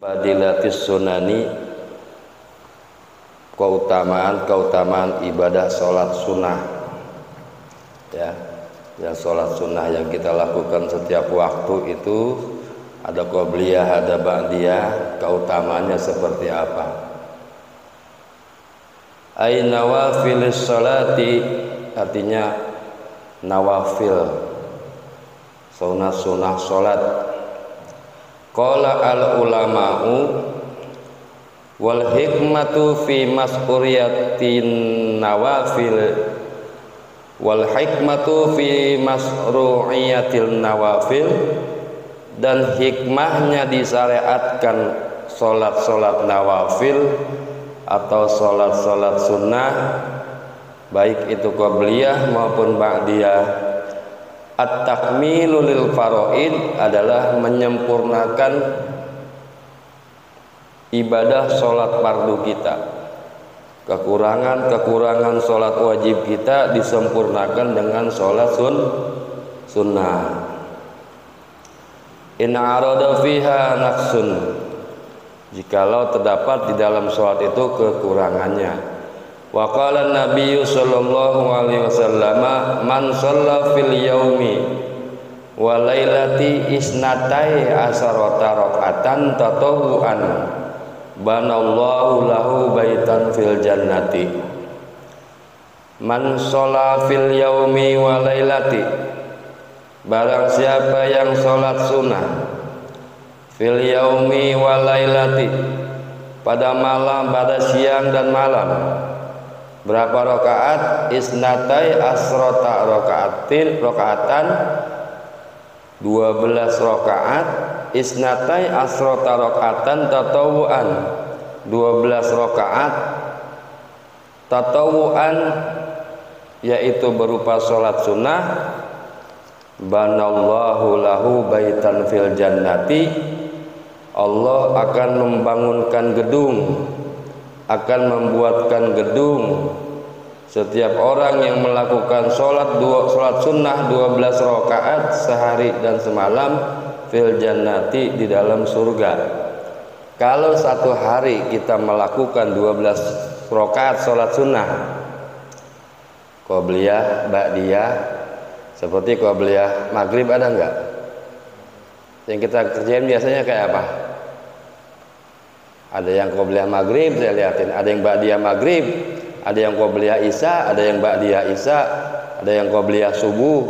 Fadilatis sunani, keutamaan ibadah sholat sunnah, ya, yang sholat sunnah yang kita lakukan setiap waktu itu ada qobliyah, ada ba'diyah, keutamaannya seperti apa? Ay nawafilis sholati, artinya nawafil, sunnah sholat. Qala al ulama'u wal hikmatu fi mas'uriyatin nawafil wal hikmatu fi masru'iyatil nawafil, dan hikmahnya disyariatkan sholat nawafil atau sholat sunnah, baik itu qobliyah maupun ba'diyah. At-takmilu lil faraid adalah menyempurnakan ibadah sholat fardu kita. Kekurangan sholat wajib kita disempurnakan dengan sholat sunnah. In arada fiha naqsun, jikalau terdapat di dalam sholat itu kekurangannya. Wa qala Nabi sallallahu alaihi wasallam, man shalla fil yaumi wa lailati isnatai asarata rakaatan tatawuan banallahu lahu baitan fil jannati. Man shalla fil yaumi wa lailati, barang siapa yang sholat sunnah fil yaumi wa lailati, pada malam, pada siang dan malam. Berapa rakaat? Isnatai asrota rakaatan 12 rakaat. Isnatai asrota rakaatan tatawuan 12 rakaat tatawuan, yaitu berupa sholat sunnah. Banallahu lahu baitan fil jannati, Allah akan membangunkan gedung, akan membuatkan gedung setiap orang yang melakukan sholat sunnah 12 rakaat sehari dan semalam fil jannati, di dalam surga. Kalau satu hari kita melakukan 12 rakaat sholat sunnah, qobliyah, ba'diyah, seperti qobliyah maghrib ada enggak? Yang kita kerjain biasanya kayak apa? Ada yang qobliyah maghrib, saya lihatin. Ada yang ba'diyah maghrib, ada yang qobliyah isya, ada yang ba'diyah isya, ada yang qobliyah subuh,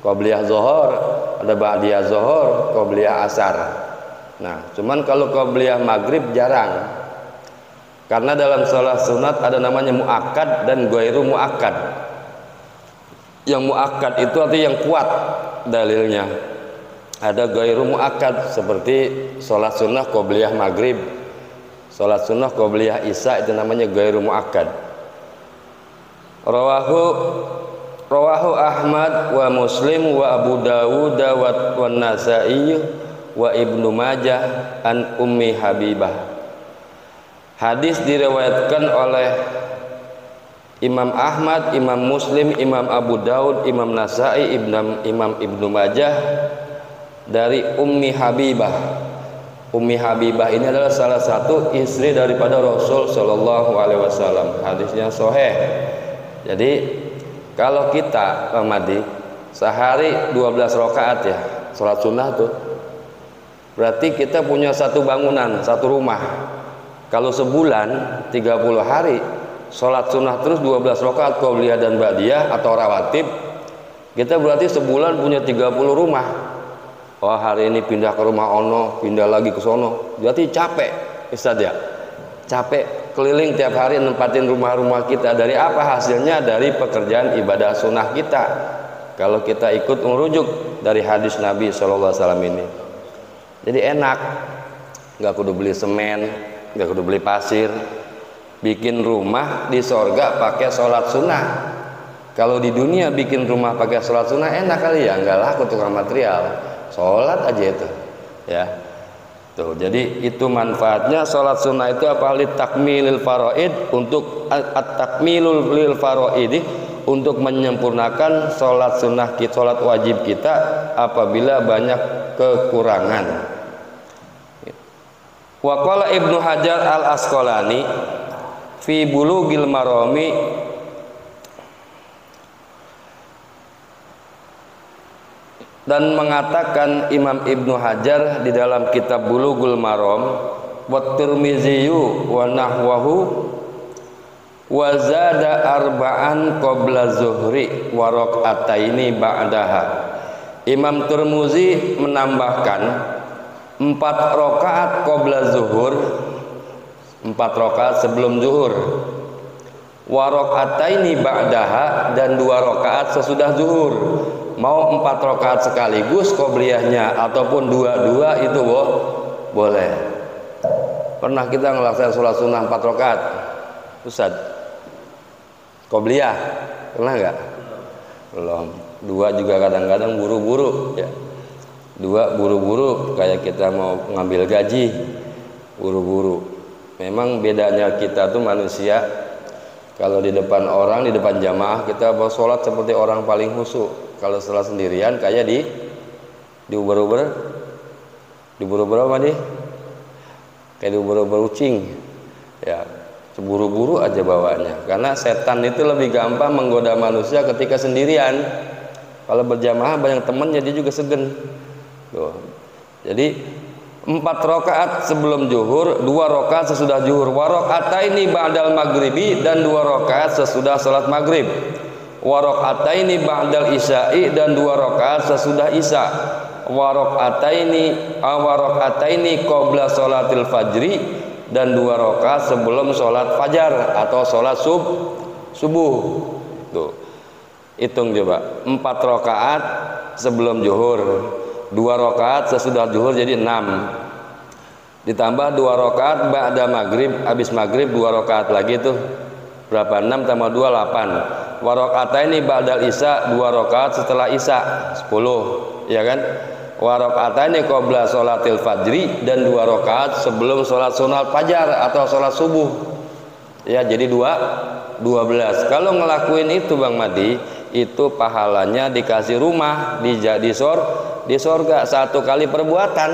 qobliyah zuhur, ada ba'diyah zuhur, qobliyah asar. Nah, cuman kalau qobliyah maghrib jarang. Karena dalam sholat sunat ada namanya muakkad dan ghairu muakkad. Yang muakkad itu artinya yang kuat dalilnya. Ada ghairu muakkad, seperti sholat sunnah qobliyah maghrib, sholat sunnah qobliyah isya, itu namanya ghairu muakkad. Rawahu Ahmad wa Muslim wa Abu Dawud wa Nasa'i wa Ibnu Majah an Ummi Habibah. Hadis diriwayatkan oleh Imam Ahmad, Imam Muslim, Imam Abu Dawud, Imam Nasa'i, Imam Ibnu Majah dari Ummi Habibah. Ummi Habibah ini adalah salah satu istri daripada Rasul Shallallahu Alaihi Wasallam. Hadisnya sahih. Jadi kalau kita Madi sehari 12 rakaat ya sholat sunnah tuh, berarti kita punya satu bangunan, satu rumah. Kalau sebulan 30 hari sholat sunnah terus 12 rakaat qobliyah dan ba'diyah atau rawatib, kita berarti sebulan punya 30 rumah. Oh, hari ini pindah ke rumah ono, pindah lagi ke sono, berarti capek Ustaz ya, capek keliling tiap hari nempatin rumah-rumah kita. Dari apa hasilnya? Dari pekerjaan ibadah sunnah kita. Kalau kita ikut merujuk dari hadis Nabi SAW ini, jadi enak, nggak kudu beli semen, nggak kudu beli pasir, bikin rumah di sorga pakai sholat sunnah. Kalau di dunia bikin rumah pakai sholat sunnah enak kali ya, nggak laku tukang material, sholat aja itu ya tuh. Jadi itu manfaatnya sholat sunnah itu apa? Takmilil faraid, untuk at-takmilul lil faraidi, untuk menyempurnakan sholat sunnah kita, sholat wajib kita apabila banyak kekurangan. Wa qala Ibnu Hajar Al-Asqalani fi Bulughil Marami dan mengatakan Imam Ibnu Hajar di dalam kitab Bulughul Maram wa Tirmizi wa nahwahu wa zada arba'an qabla zuhri wa raka'ataini ba'daha. Imam Tirmizi menambahkan 4 rakaat qabla zuhur, 4 rakaat sebelum zuhur, wa raka'ataini ba'daha, dan 2 rakaat sesudah zuhur. Mau 4 rakaat sekaligus qobliyahnya ataupun 2-2 itu boleh. Pernah kita ngelaksanain sholat sunnah 4 rakaat Ustaz? Qobliyah pernah nggak? Belum. 2 juga kadang-kadang buru-buru ya. 2 buru-buru kayak kita mau ngambil gaji, buru-buru. Memang bedanya kita tuh manusia, kalau di depan orang, di depan jamaah kita bawa sholat seperti orang paling khusyuk. Kalau sholat sendirian kayak diuber-uber apa nih? Kayak diuber-uber ucing ya, buru-buru aja bawanya. Karena setan itu lebih gampang menggoda manusia ketika sendirian. Kalau berjamaah banyak temennya dia juga segen. Tuh. Jadi 4 rakaat sebelum zuhur, 2 rakaat sesudah zuhur, wa raka'ataini ba'dal maghribi, dan 2 rakaat sesudah salat maghrib, wa raka'ataini ba'dal isya'i, dan 2 rakaat sesudah isya, wa raka'ataini qabla salatil fajri, dan 2 rakaat sebelum salat fajar atau salat subuh. Tuh. Hitung coba, 4 rakaat sebelum zuhur, 2 rakaat sesudah zuhur, jadi 6. Ditambah 2 rakaat ba'da maghrib, habis maghrib 2 rakaat lagi tuh berapa? 6 tambah 2 8. Wa raka'ataini ba'dal isya, 2 rakaat setelah isya 10, ya kan? Wa raka'ataini qabla sholatil fajri, dan 2 rakaat sebelum sholat sunat fajar atau sholat subuh. Ya, jadi 12. Kalau ngelakuin itu Bang Madi, itu pahalanya dikasih rumah di sorga 1 kali perbuatan.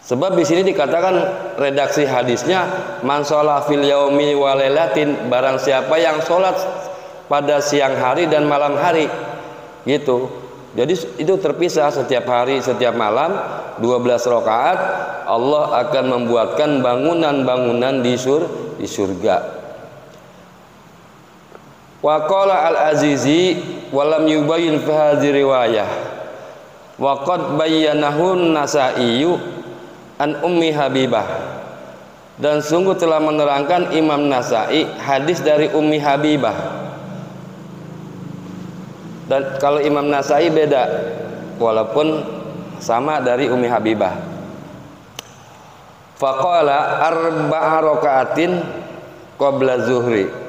Sebab di sini dikatakan redaksi hadisnya, man sholat fil yaumi wa lailatin, barang siapa yang sholat pada siang hari dan malam hari, gitu. Jadi itu terpisah setiap hari setiap malam 12 rakaat. Allah akan membuatkan bangunan-bangunan di surga. Wa qala al-Azizi wa lam yubayyin fi hadhihi riwayah wa qad bayyanahu an-Nasa'i an Ummi Habibah, dan sungguh telah menerangkan Imam Nasa'i hadis dari Ummi Habibah. Dan kalau Imam Nasa'i beda, walaupun sama dari Ummi Habibah. Faqala arba'a raka'atin qabla zuhri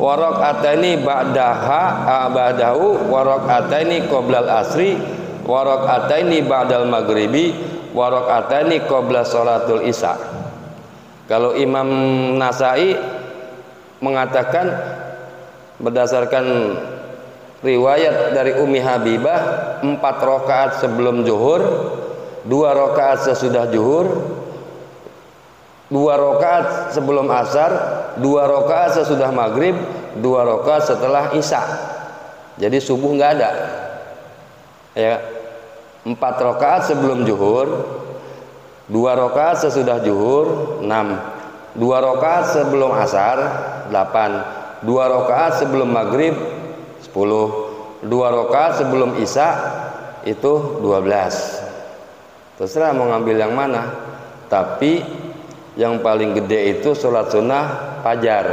wa raka'ataini ba'dahu wa raka'ataini qabla al-asri wa raka'ataini ba'dal maghribi wa raka'ataini qabla sholatul isya. Kalau Imam Nasa'i mengatakan berdasarkan riwayat dari Ummi Habibah, 4 rakaat sebelum zuhur, 2 rakaat sesudah zuhur, 2 rakaat sebelum asar, 2 rakaat sesudah maghrib, 2 rakaat setelah isya. Jadi subuh nggak ada. Ya, 4 rakaat sebelum zuhur, 2 rakaat sesudah zuhur, 6, 2 rakaat sebelum asar, 8, 2 rakaat sebelum maghrib, 10, 2 rakaat sebelum isya, itu 12. Terserah mau ngambil yang mana, tapi yang paling gede itu sholat sunnah fajar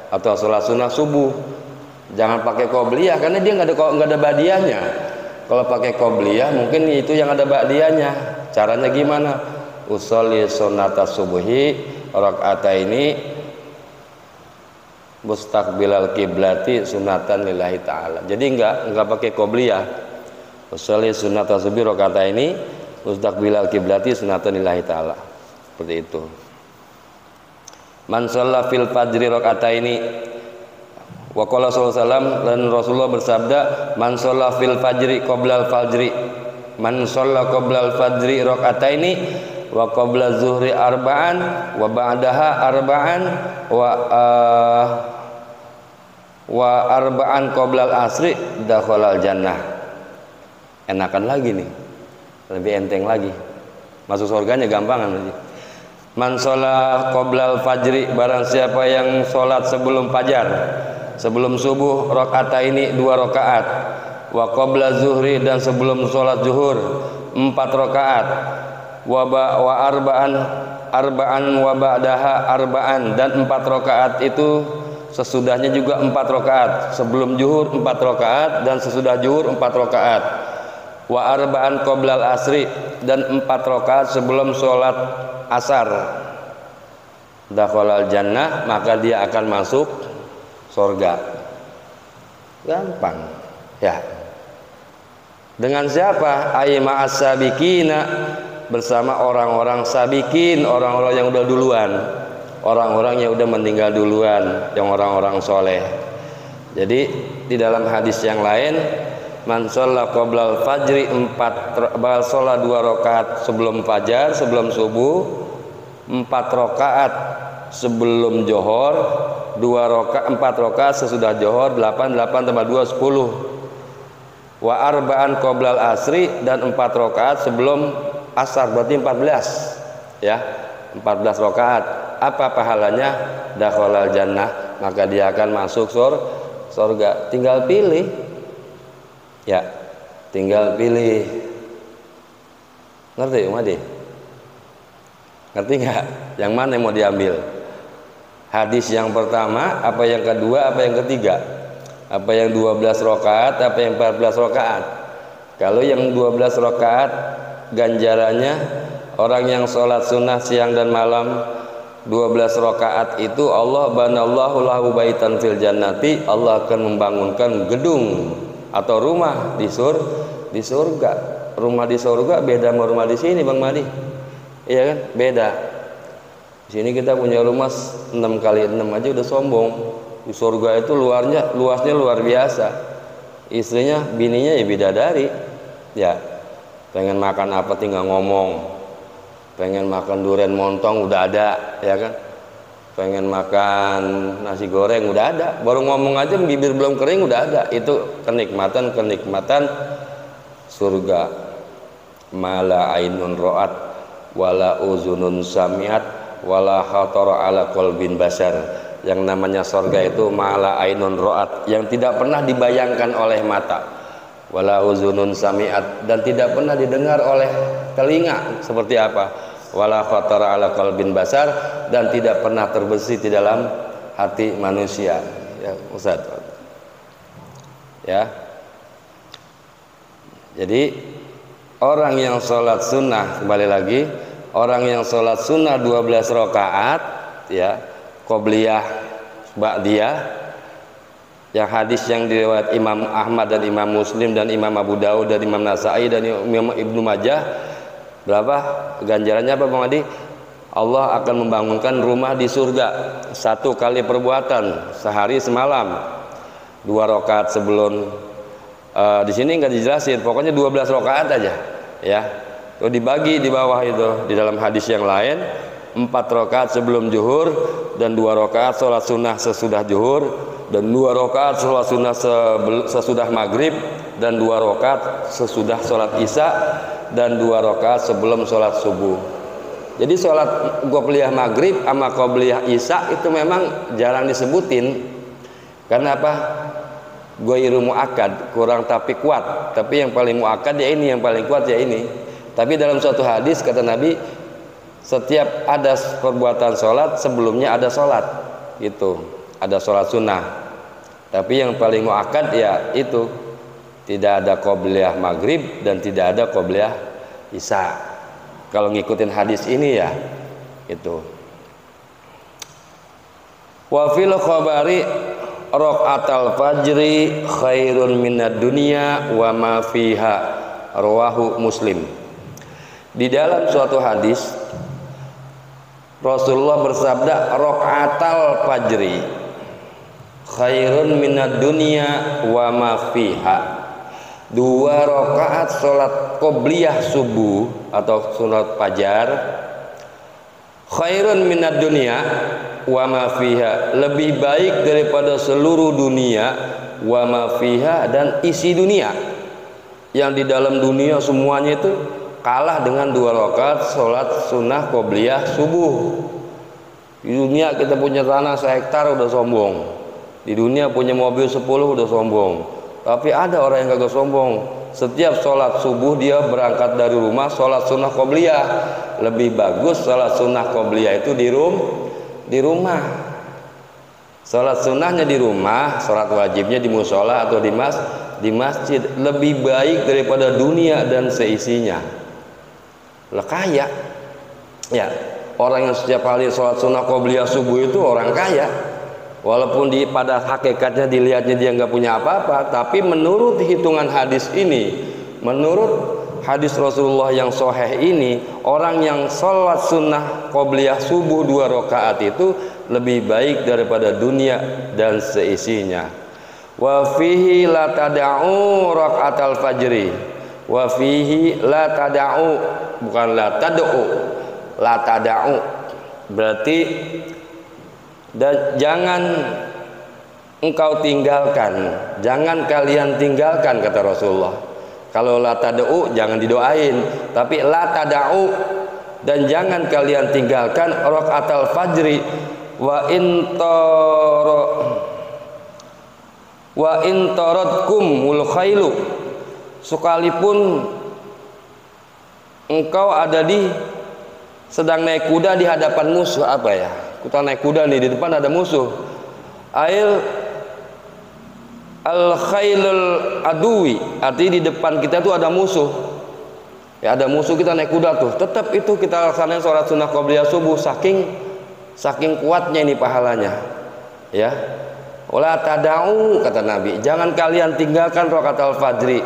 atau sholat sunnah subuh. Jangan pakai qobliyah karena dia nggak ada ba'diyahnya. Kalau pakai qobliyah mungkin itu yang ada ba'diyahnya. Caranya gimana? Usolli sunnata subuhi raka'ataini mustaqbilal kiblati sunatan lillahi ta'ala. Jadi enggak pakai qobliyah. Usolli sunnata subuhi raka'ataini mustaqbilal kiblati sunatan lillahi ta'ala. Seperti itu. Man shalla fil fajri raka'ataini wa qala sallallahu alaihi wasallam, dan Rasulullah bersabda, man shalla fil fajri qoblal fajri man shalla qabla al-fajri raka'ataini wa qabla zuhri arba'an wa ba'daha arba'an wa arba'an qabla al-asri dakhala al-jannah. Enakan lagi nih, lebih enteng lagi, masuk surganya gampangan lagi. Man shalla qabla al-fajri, barang siapa yang sholat sebelum fajar, sebelum subuh, raka'ataini 2 rakaat, wa qabla zuhri, dan sebelum sholat zuhur 4 rakaat, wa arba'an wa ba'daha arba'an, dan 4 rakaat itu sesudahnya juga 4 rakaat, sebelum zuhur 4 rakaat dan sesudah zuhur 4 rakaat, wa arba'an qabla al-asri, dan 4 rakaat sebelum sholat asar, dakhalal jannah, maka dia akan masuk surga. Gampang ya. Dengan siapa? Aima as-sabiqina, bersama orang-orang sabiqin, orang-orang yang udah duluan, orang-orang yang udah meninggal duluan, yang orang-orang soleh. Jadi di dalam hadis yang lain, man shalla qabla al-fajri, sholat 2 rakaat sebelum fajar, sebelum subuh, 4 rakaat sebelum johor, 4 rakaat sesudah johor, 8 tambah 2 10. Wa arba'an qabla al-asri, dan 4 rakaat sebelum asar, berarti 14 ya, 14 rakaat. Apa pahalanya? Dakhalal jannah, maka dia akan masuk surga. Tinggal pilih ya, tinggal pilih. Ngerti Umadi? Ngerti nggak? Yang mana yang mau diambil? Hadis yang pertama, apa yang kedua, apa yang ketiga? Apa yang 12 rakaat, apa yang 14 rakaat? Kalau yang 12 rakaat, ganjarannya orang yang sholat sunnah siang dan malam 12 rakaat itu, Allah banallahu lahu baitan fil jannati, Allah akan membangunkan gedung atau rumah di surga. Rumah di surga beda sama rumah di sini, Bang Madi. Iya kan? Beda. Di sini kita punya rumah 6 kali 6 aja udah sombong. Di surga itu luasnya luar biasa. Istrinya, bininya ya bidadari. Ya. Pengen makan apa tinggal ngomong. Pengen makan durian montong udah ada, ya kan? Pengen makan nasi goreng udah ada. Baru ngomong aja bibir belum kering udah ada. Itu kenikmatan surga. Mala ainun ra'at wala uzunun samiat wala khatara ala qalbin basar. Yang namanya surga itu mala ainun ra'at, yang tidak pernah dibayangkan oleh mata, wala uzunun samiat, dan tidak pernah didengar oleh telinga. Seperti apa? Wala khatara ala qalbin basar, dan tidak pernah terbesit di dalam hati manusia. Ya, Ustaz. Ya. Jadi orang yang sholat sunnah, kembali lagi, orang yang sholat sunnah 12 rakaat ya, qobliyah, ba'diyah, yang hadis yang diriwayat Imam Ahmad dan Imam Muslim dan Imam Abu Dawud dan Imam Nasai dan Imam Ibnu Majah, berapa ganjarannya apa Bang Adi? Allah akan membangunkan rumah di surga 1 kali perbuatan sehari semalam, 2 rakaat sebelum di sini nggak dijelasin, pokoknya 12 rakaat aja ya. Terus dibagi di bawah itu di dalam hadis yang lain, 4 rakaat sebelum zuhur, dan 2 rakaat sholat sunnah sesudah zuhur, dan 2 rakaat sholat sunnah sesudah maghrib, dan 2 rakaat sesudah sholat isya, dan 2 rakaat sebelum sholat subuh. Jadi sholat qobliyah maghrib sama qobliyah isya itu memang jarang disebutin. Karena apa? Ghairu muakkad, kurang tapi kuat. Tapi yang paling muakkad ya ini, yang paling kuat ya ini. Tapi dalam suatu hadis kata Nabi, setiap ada perbuatan sholat sebelumnya ada sholat gitu, ada sholat sunnah. Tapi yang paling muakkad ya itu, tidak ada qobliyah maghrib dan tidak ada qobliyah isya. Kalau ngikutin hadis ini ya itu. Wa fil khabari raqatal fajri khairun minad dunya wa ma fiha, rawahu Muslim. Di dalam suatu hadis Rasulullah bersabda, raqatal fajri khairun minad dunya wa ma fiha. 2 rakaat salat qobliyah subuh atau salat fajar khairun minad dunya wa ma fiha, lebih baik daripada seluruh dunia, wa ma fiha, dan isi dunia. Yang di dalam dunia semuanya itu kalah dengan 2 rakaat salat sunnah qobliyah subuh. Di dunia kita punya tanah 1 hektar udah sombong, di dunia punya mobil 10 udah sombong. Tapi ada orang yang kagak sombong, setiap sholat subuh dia berangkat dari rumah sholat sunnah qobliyah. Lebih bagus sholat sunnah qobliyah itu di rumah. Sholat sunnahnya di rumah, sholat wajibnya di musola atau di masjid, lebih baik daripada dunia dan seisinya. Lah kaya ya, orang yang setiap hari sholat sunnah qobliyah subuh itu orang kaya. Walaupun pada hakikatnya dilihatnya dia nggak punya apa-apa, tapi menurut hitungan hadis ini, menurut hadis Rasulullah yang sahih ini, orang yang sholat sunnah qobliyah subuh 2 rakaat itu lebih baik daripada dunia dan seisinya. Wa fihi la tada'u rakaatal fajri. Wa fihi la tada'u, bukan la tad'u, la tada'u. Berarti dan jangan engkau tinggalkan, jangan kalian tinggalkan, kata Rasulullah. Kalau la tad'u jangan didoain, tapi la tad'u, dan jangan kalian tinggalkan rakaatal fajri. Wa in taradkumul khailu, sekalipun engkau ada sedang naik kuda di hadapan musuh. Apa ya, kita naik kuda nih, di depan ada musuh. Al khailul adui, artinya di depan kita tuh ada musuh. Ya, ada musuh, kita naik kuda tuh, tetap itu kita laksanain sholat sunnah qobliyah subuh, saking kuatnya ini pahalanya. Ya, wala tada'u, kata Nabi, jangan kalian tinggalkan rakaatal fajri,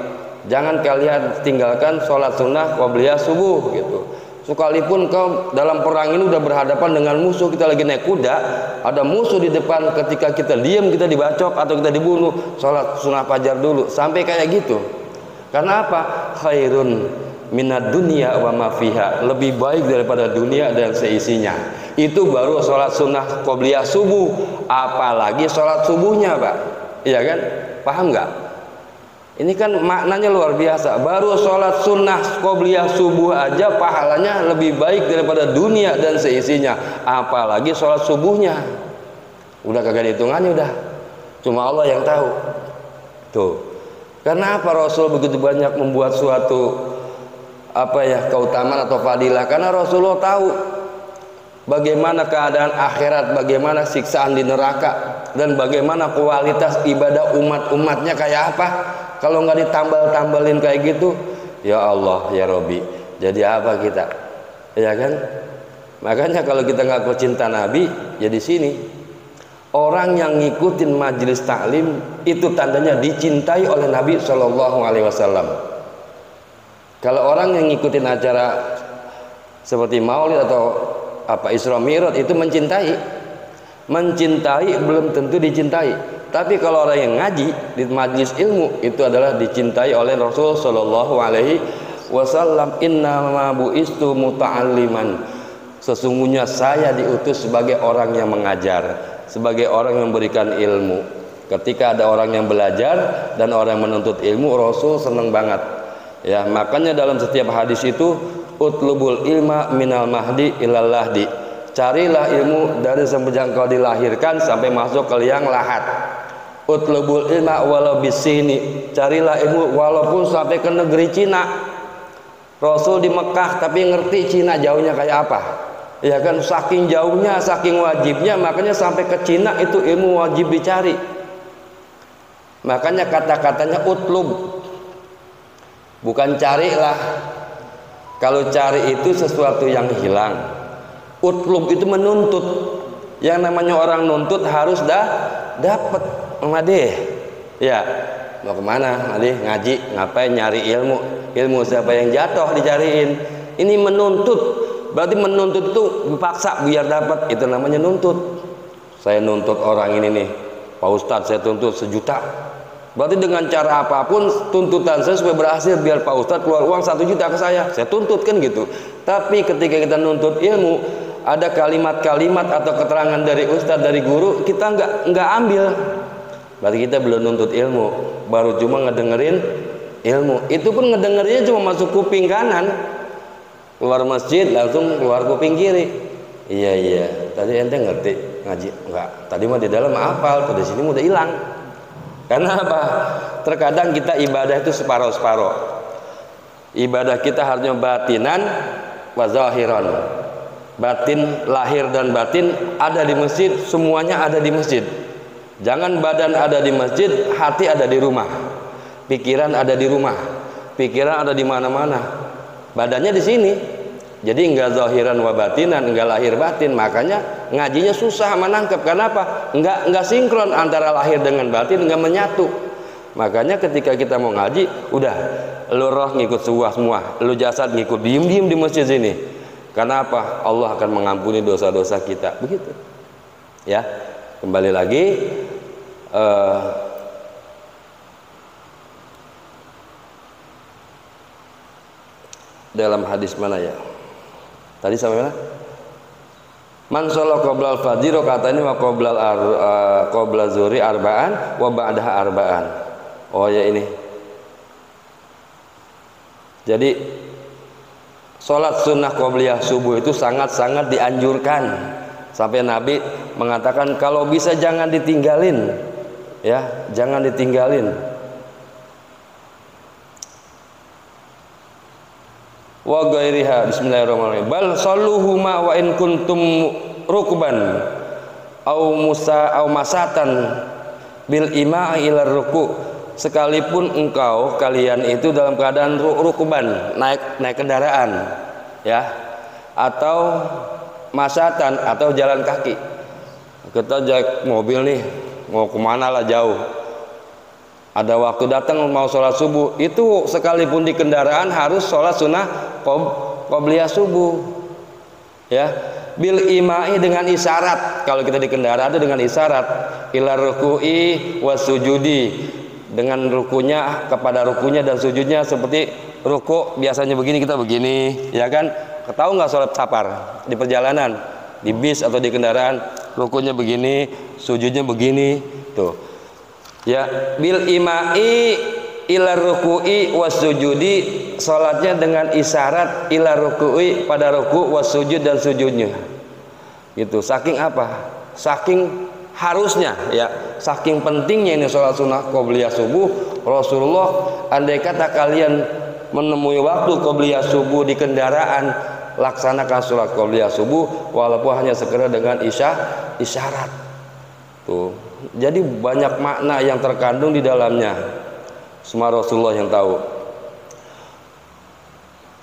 jangan kalian tinggalkan sholat sunnah qobliyah subuh gitu. Sekalipun kau dalam perang ini udah berhadapan dengan musuh, kita lagi naik kuda, ada musuh di depan, ketika kita diam, kita dibacok atau kita dibunuh, sholat sunnah fajar dulu, sampai kayak gitu. Karena apa? Khairun minad dunya wa ma fiha, lebih baik daripada dunia dan seisinya. Itu baru sholat sunnah qobliyah subuh, apalagi sholat subuhnya, Pak. Iya kan? Paham nggak? Ini kan maknanya luar biasa. Baru sholat sunnah qobliyah subuh aja pahalanya lebih baik daripada dunia dan seisinya, apalagi sholat subuhnya. Udah kagak hitungannya, udah cuma Allah yang tahu. Tuh, karena apa Rasul begitu banyak membuat suatu keutamaan atau fadilah? Karena Rasulullah tahu bagaimana keadaan akhirat, bagaimana siksaan di neraka, dan bagaimana kualitas ibadah umat-umatnya kayak apa. Kalau nggak ditambal-tambalin kayak gitu, ya Allah ya Robi, jadi apa kita? Ya kan? Makanya kalau kita ngaku cinta Nabi, ya di sini orang yang ngikutin majelis taklim itu tandanya dicintai oleh Nabi Shallallahu Alaihi Wasallam. Kalau orang yang ngikutin acara seperti Maulid atau Isra Mi'raj itu mencintai belum tentu dicintai. Tapi kalau orang yang ngaji di majelis ilmu itu adalah dicintai oleh Rasul Shallallahu Alaihi Wasallam. Innama bu'istu muta'alliman, sesungguhnya saya diutus sebagai orang yang mengajar, sebagai orang yang memberikan ilmu. Ketika ada orang yang belajar dan orang yang menuntut ilmu, Rasul senang banget. Ya, makanya dalam setiap hadis itu utlubul ilma minal mahdi ilal lahdi, carilah ilmu dari semenjak kau dilahirkan sampai masuk ke liang lahat. Utlubul ilma walau bisini, carilah ilmu walaupun sampai ke negeri Cina. Rasul di Mekah tapi ngerti Cina jauhnya kayak apa, ya kan? Saking jauhnya, saking wajibnya, makanya sampai ke Cina itu ilmu wajib dicari. Makanya kata-katanya utlub, bukan carilah. Kalau cari itu sesuatu yang hilang. Utlub itu menuntut. Yang namanya orang nuntut harus dapat. Made, ya mau kemana? Made ngaji, ngapain? Nyari ilmu. Ilmu siapa yang jatuh dicariin. Ini menuntut. Berarti menuntut itu dipaksa biar dapat. Itu namanya nuntut. Saya nuntut orang ini nih, Pak Ustadz, saya tuntut 1 juta. Berarti dengan cara apapun tuntutan saya supaya berhasil, biar Pak Ustadz keluar uang 1 juta ke saya tuntut kan gitu. Tapi ketika kita nuntut ilmu, ada kalimat-kalimat atau keterangan dari Ustadz, dari guru, kita nggak ambil, berarti kita belum nuntut ilmu, baru cuma ngedengerin ilmu. Itu pun ngedengerinnya cuma masuk kuping kanan, keluar masjid langsung keluar kuping kiri. Iya, tadi ente ngerti ngaji? Enggak, tadi mah di dalam hafal, di sini udah hilang. Karena apa? Terkadang kita ibadah itu separuh-separuh. Ibadah kita harusnya batinan wa zahiran. Batin, lahir dan batin ada di masjid, semuanya ada di masjid. Jangan badan ada di masjid, hati ada di rumah. Pikiran ada di rumah. Pikiran ada di mana-mana. Badannya di sini. Jadi enggak zahiran wa batinan, enggak lahir batin. Makanya ngajinya susah menangkap. Karena apa? Enggak sinkron antara lahir dengan batin, enggak menyatu. Makanya ketika kita mau ngaji, udah lu roh ngikut semua, lu jasad ngikut, diem di masjid sini. Karena apa? Allah akan mengampuni dosa-dosa kita. Begitu. Ya. Kembali lagi dalam hadis mana ya? Tadi sampai mana? Man sholla qabla al-fajr raka'ataini wa qabla zuhri arba'an wa ba'daha arba'an. Oh ya ini. Jadi sholat sunnah qobliyah subuh itu sangat-sangat dianjurkan. Sampai Nabi mengatakan kalau bisa jangan ditinggalin. Ya, jangan ditinggalin. Wa ghairiha, bismillahirrahmanirrahim. Bal salluhuma wa in kuntum rukban au masatan bil ima'i ila ruku. Sekalipun kalian itu dalam keadaan rukban, naik kendaraan, ya, atau masatan atau jalan kaki. Kita naik mobil nih, mau kemana lah jauh. Ada waktu datang mau sholat subuh, itu sekalipun di kendaraan harus sholat sunnah qobliyah subuh. Ya, bil ima'i dengan isyarat. Kalau kita di kendaraan itu dengan isyarat. Ila ruku'i wasujudi, dengan rukunya kepada rukunya dan sujudnya. Seperti ruku biasanya begini, kita begini, ya kan? Tahu nggak sholat safar di perjalanan, di bis atau di kendaraan, rukunya begini, sujudnya begini, tuh. Ya, bil ima'i ila ruku'i wasujudi, salatnya dengan isyarat ila ruku'i, pada ruku' wasujud dan sujudnya. Gitu. Saking apa? Saking harusnya, ya, saking pentingnya ini salat sunnah qobliyah subuh. Rasulullah, andai kata kalian menemui waktu qobliyah subuh di kendaraan, laksanakan salat qobliyah subuh walaupun hanya sekedar dengan isyarat. Tuh. Jadi banyak makna yang terkandung di dalamnya. Semua Rasulullah yang tahu.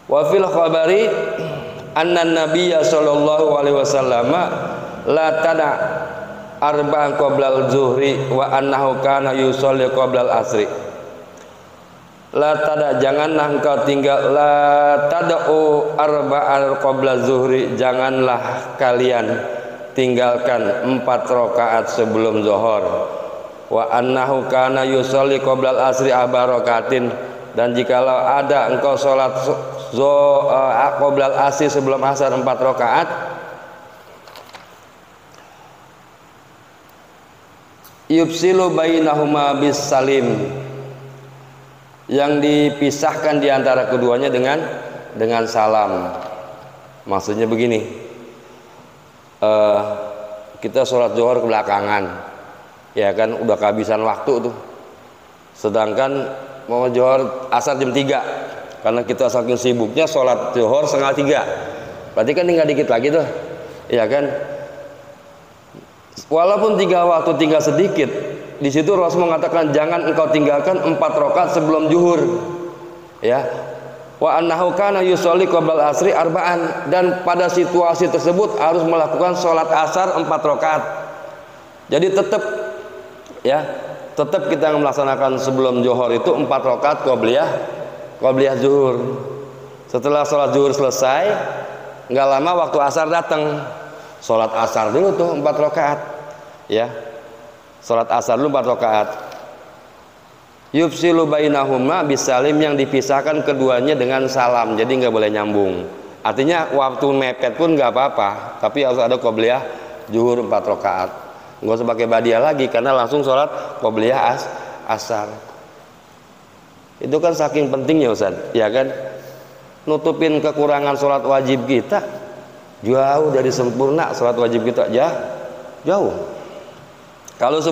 Wa fil khabari anna nabiyya sallallahu alaihi wasallam la tada arba'an qabla al-zuhri wa annahu kana yusalli qabla al-asri. La tada, janganlah engkau tinggal, la tada'u arba'an qabla zuhri, janganlah kalian tinggalkan 4 rakaat sebelum zuhur. Wa annahu kana yusolli qoblal asri abarakatin, dan jikalau ada engkau sholat qoblal asri sebelum asar 4 rakaat, yufsilu bainahuma bis salim, yang dipisahkan di antara keduanya dengan salam. Maksudnya begini, kita sholat zuhur ke belakangan, ya kan, udah kehabisan waktu tuh. Sedangkan mau zuhur asar jam 3, karena kita saking sibuknya sholat zuhur 2:30. Berarti kan tinggal dikit lagi tuh, ya kan. Walaupun 3 waktu tinggal sedikit, di situ Rasul mengatakan jangan engkau tinggalkan 4 rakaat sebelum zuhur, ya. Wa annahu kana yusolli qabla asri arba'an, dan pada situasi tersebut harus melakukan sholat asar 4 rakaat. Jadi tetap, ya, tetap kita melaksanakan sebelum zuhur itu 4 rakaat qobliyah zuhur. Setelah sholat zuhur selesai, nggak lama waktu asar datang, sholat asar dulu tuh 4 rakaat, ya, sholat asar dulu 4 rakaat. Yufsilu bainahuma bisalim, yang dipisahkan keduanya dengan salam, jadi nggak boleh nyambung. Artinya waktu mepet pun nggak apa-apa, tapi harus ada qobliyah zuhur 4 rakaat. Nggak usah pakai badiah lagi karena langsung sholat qobliyah asar. Itu kan saking pentingnya Ustaz, ya kan? Nutupin kekurangan sholat wajib kita, jauh dari sempurna sholat wajib kita, jauh. Kalau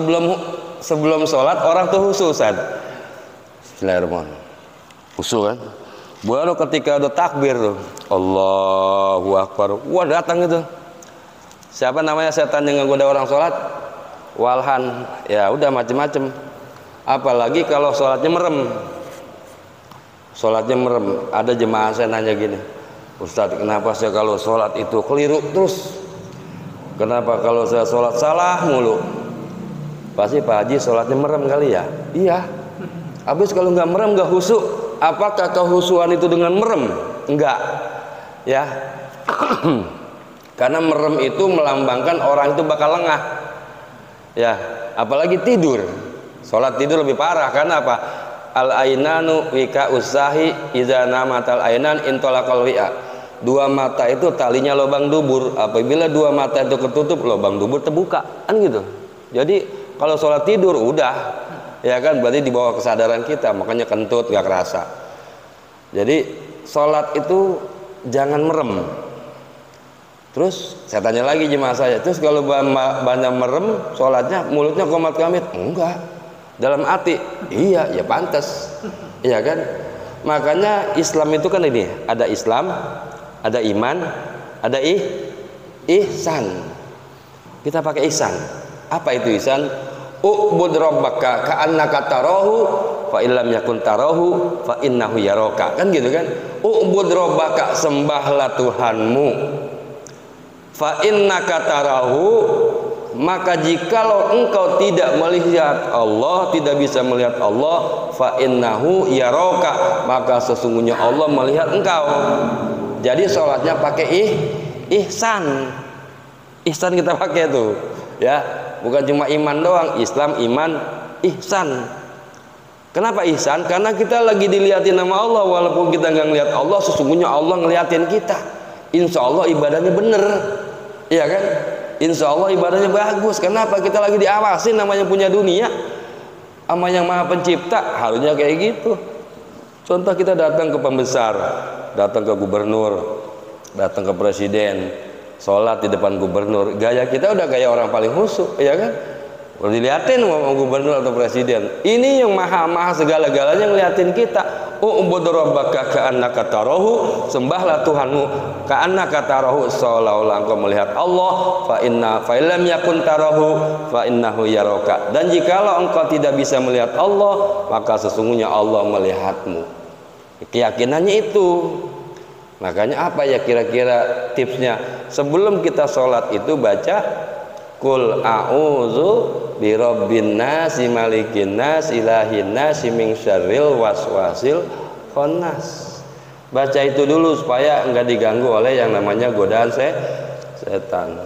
sebelum sholat orang tuh husu Ustaz. Bismillahirrahmanirrahim. Husu kan? Baru ketika udah takbir tuh, Allahu Akbar, wah datang itu. Siapa namanya setan yang ngegoda orang sholat? Walhan, ya udah macem-macem. Apalagi kalau sholatnya merem. Sholatnya merem. Ada jemaah saya nanya gini, Ustadz, kenapa saya kalau sholat itu keliru terus? Kenapa kalau saya sholat salah mulu? Pasti Pak Haji sholatnya merem kali ya? Iya. Habis kalau nggak merem, nggak khusyuk, apakah kehusuan itu dengan merem? Enggak, ya. Karena merem itu melambangkan orang itu bakal lengah, ya. Apalagi tidur, sholat tidur lebih parah. Karena apa? Al ainanu wika usahi iza namatal ainan intolakal wi'a. Dua mata itu talinya lubang dubur. Apabila dua mata itu ketutup, lubang dubur terbuka, kan gitu. Jadi kalau sholat tidur udah, ya kan, berarti di bawah kesadaran kita, makanya kentut gak kerasa. Jadi sholat itu jangan merem. Terus saya tanya lagi jemaah saya, terus kalau banyak merem sholatnya mulutnya komat kamit? Enggak, dalam hati iya, ya pantas, iya kan. Makanya Islam itu kan ini, ada Islam, ada iman, ada ihsan. Kita pakai ihsan. Apa itu ihsan? U'bud rabbaka ka'annaka tarahu fa illam yakun tarahu fa innahu yaraka, kan gitu kan. U'bud rabbaka, sembahlah Tuhanmu, fa innaka tarahu, maka jikalau engkau tidak melihat Allah, tidak bisa melihat Allah, fa innahu yaraka, maka sesungguhnya Allah melihat engkau. Jadi sholatnya pakai ihsan. Ihsan kita pakai tuh, ya. Bukan cuma iman doang, Islam, iman, ihsan. Kenapa ihsan? Karena kita lagi dilihatin sama Allah, walaupun kita nggak ngeliat Allah, sesungguhnya Allah ngeliatin kita. Insya Allah ibadahnya bener, iya kan? Insya Allah ibadahnya bagus. Kenapa? Kita lagi diawasin, namanya punya dunia, sama yang maha pencipta, harusnya kayak gitu. Contoh kita datang ke pembesar, datang ke gubernur, datang ke presiden, sholat di depan gubernur, gaya kita udah gaya orang paling khusyuk, ya kan? Udah diliatin sama gubernur atau presiden. Ini yang maha segala-galanya ngeliatin kita. U'bud rabbaka ka'annaka tarahu, sembahlah Tuhanmu ka'annaka tarahu, seolah-olah engkau melihat Allah. Fa illam yakun tarahu fa innahu yaraka. Dan jikalau engkau tidak bisa melihat Allah, maka sesungguhnya Allah melihatmu. Keyakinannya itu. Makanya apa ya kira-kira tipsnya? Sebelum kita sholat itu baca Qul a'udzu birabbin nasi malikin nas ilahin nasi min syarril waswasil khannas. Baca itu dulu supaya enggak diganggu oleh yang namanya godaan setan.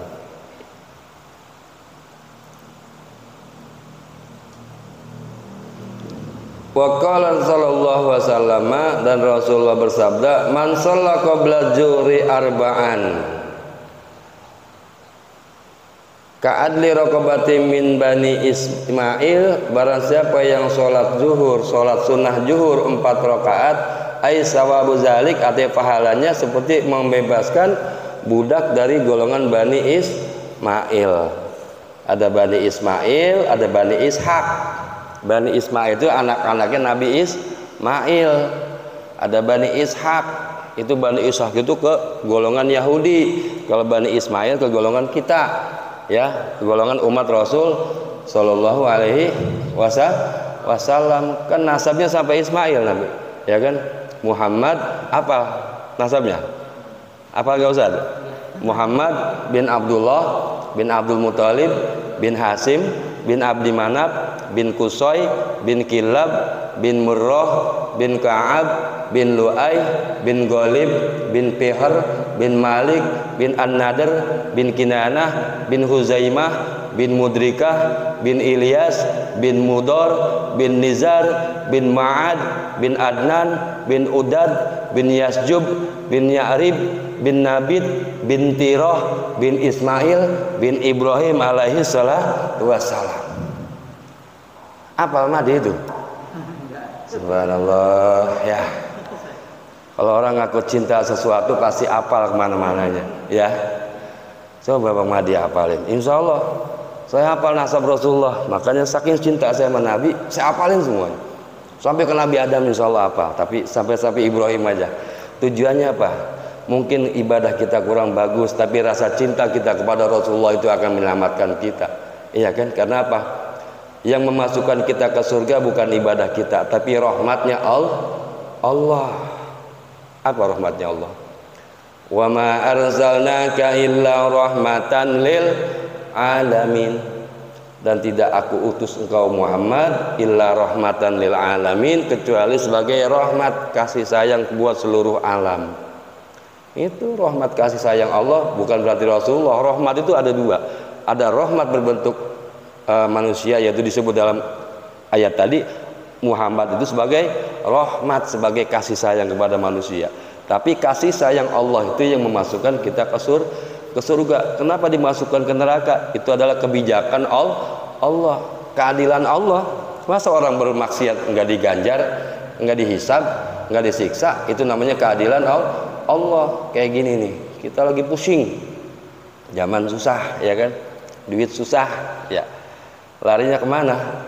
Wa qala sallallahu alaihi wasallam, dan Rasulullah bersabda, man shalla qabla zuhri arba'an ka'adli raqabati min bani Ismail, barang siapa yang sholat zuhur, sholat sunnah zuhur 4 rakaat, ai sawabu zalik, artinya pahalanya seperti membebaskan budak dari golongan Bani Ismail. Ada Bani Ismail, ada Bani Ishak. Bani Ismail itu anak-anaknya Nabi Ismail. Ada Bani Ishak, itu Bani Ishak itu ke golongan Yahudi. Kalau Bani Ismail ke golongan kita, ya, ke golongan umat Rasul Sallallahu Alaihi Wasallam. Kan nasabnya sampai Ismail Nabi, ya kan? Muhammad apa nasabnya? Apa gak usah? Muhammad bin Abdullah bin Abdul Muthalib bin Hasim bin Abdi Manaf bin Qusay bin Kilab bin Murrah bin Ka'ab bin Lu'ay bin Ghalib bin Fihr bin Malik bin An-Nadr bin Kinanah bin Huzaimah bin Mudrikah bin Ilyas bin Mudor bin Nizar bin Ma'ad bin Adnan bin Udad bin Yasjub bin Ya'rib bin Nabit bin Tiroh bin Ismail bin Ibrahim alaihi salatu wassalam. Apal Madi itu? Subhanallah ya. Kalau orang ngaku cinta sesuatu pasti apal kemana-mananya ya. Coba Bang Madi hafalin. Insya Allah saya hafal nasab Rasulullah. Makanya saking cinta saya sama Nabi, saya hafalin semuanya. Sampai ke Nabi Adam insya Allah hafal. Tapi sampai Ibrahim aja. Tujuannya apa? Mungkin ibadah kita kurang bagus, tapi rasa cinta kita kepada Rasulullah itu akan menyelamatkan kita. Iya kan? Karena apa? Yang memasukkan kita ke surga bukan ibadah kita, tapi rahmatnya Allah. Apa rahmatnya Allah? Wa ma arsalnaka illa rahmatan lil alamin, dan tidak aku utus engkau Muhammad illa rahmatan lil alamin, kecuali sebagai rahmat kasih sayang buat seluruh alam. Itu rahmat kasih sayang Allah, bukan berarti Rasulullah. Rahmat itu ada dua, ada rahmat berbentuk manusia, yaitu disebut dalam ayat tadi Muhammad itu sebagai rahmat, sebagai kasih sayang kepada manusia. Tapi kasih sayang Allah itu yang memasukkan kita ke surga. Kenapa dimasukkan ke neraka? Itu adalah kebijakan Allah, keadilan Allah. Masa orang bermaksiat enggak diganjar, enggak dihisab, enggak disiksa? Itu namanya keadilan Allah. Kayak gini nih, kita lagi pusing, zaman susah ya kan, duit susah ya, larinya kemana?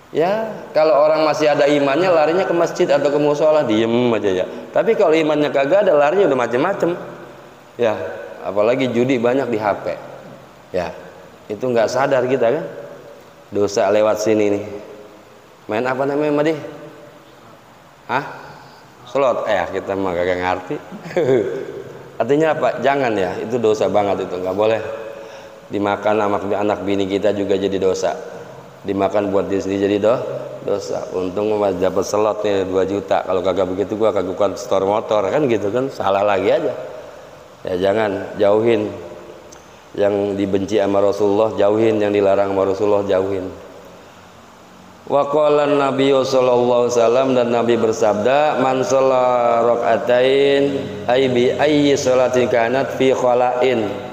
Ya, kalau orang masih ada imannya larinya ke masjid atau ke musola, diem aja ya. Tapi kalau imannya kagak ada, larinya udah macem-macem. Ya, apalagi judi banyak di HP. Ya, itu nggak sadar kita kan. Dosa lewat sini nih. Main apa namanya Madi? Hah? Slot? Kita mah kagak ngerti. Artinya apa? Jangan ya, itu dosa banget itu, nggak boleh. Dimakan sama anak bini kita juga jadi dosa. Dimakan buat diri sendiri jadi dosa. Untung dapat slot nih 2 juta. Kalau kagak begitu gua kagak store motor kan gitu kan, salah lagi aja. Ya jangan, jauhin yang dibenci sama Rasulullah, jauhin yang dilarang sama Rasulullah, jauhin. Wa qala Nabi sallallahu alaihi wasallam, dan Nabi bersabda, man shalla rakaatain ay bi ayyi shalatin kanat fi khala'in.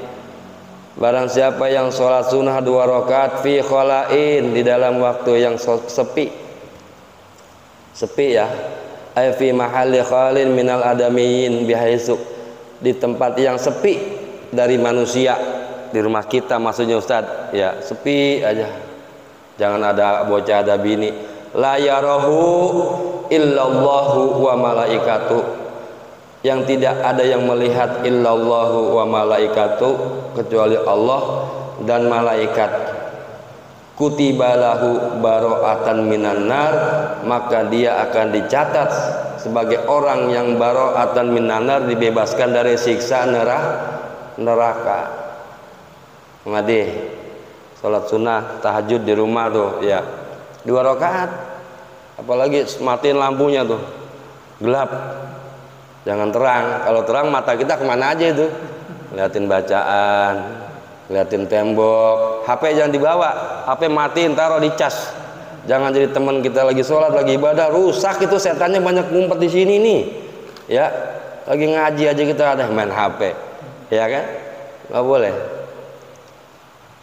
Barang siapa yang sholat sunnah 2 rakaat fi khala'in, di dalam waktu yang sepi ya, ay fi mahalli khalin minal adamiyin bihaisu, di tempat yang sepi dari manusia, di rumah kita maksudnya Ustadz ya, sepi aja, jangan ada bocah ada bini, la yarahu illallahu wa malaikatu, yang tidak ada yang melihat illallahu wa malaikatu, kecuali Allah dan malaikat. Kutibalahu baro'atan minan nar, maka dia akan dicatat sebagai orang yang baro'atan minan nar, dibebaskan dari siksa neraka. Madi salat sunnah tahajud di rumah tuh ya 2 rakaat, apalagi matiin lampunya tuh, gelap. Jangan terang. Kalau terang mata kita kemana aja itu, liatin bacaan, liatin tembok. HP jangan dibawa, HP matiin, taruh di cas. Jangan jadi teman kita lagi sholat, lagi ibadah, rusak itu, setannya banyak ngumpet di sini nih ya. Lagi ngaji aja kita ada main HP ya kan, nggak boleh.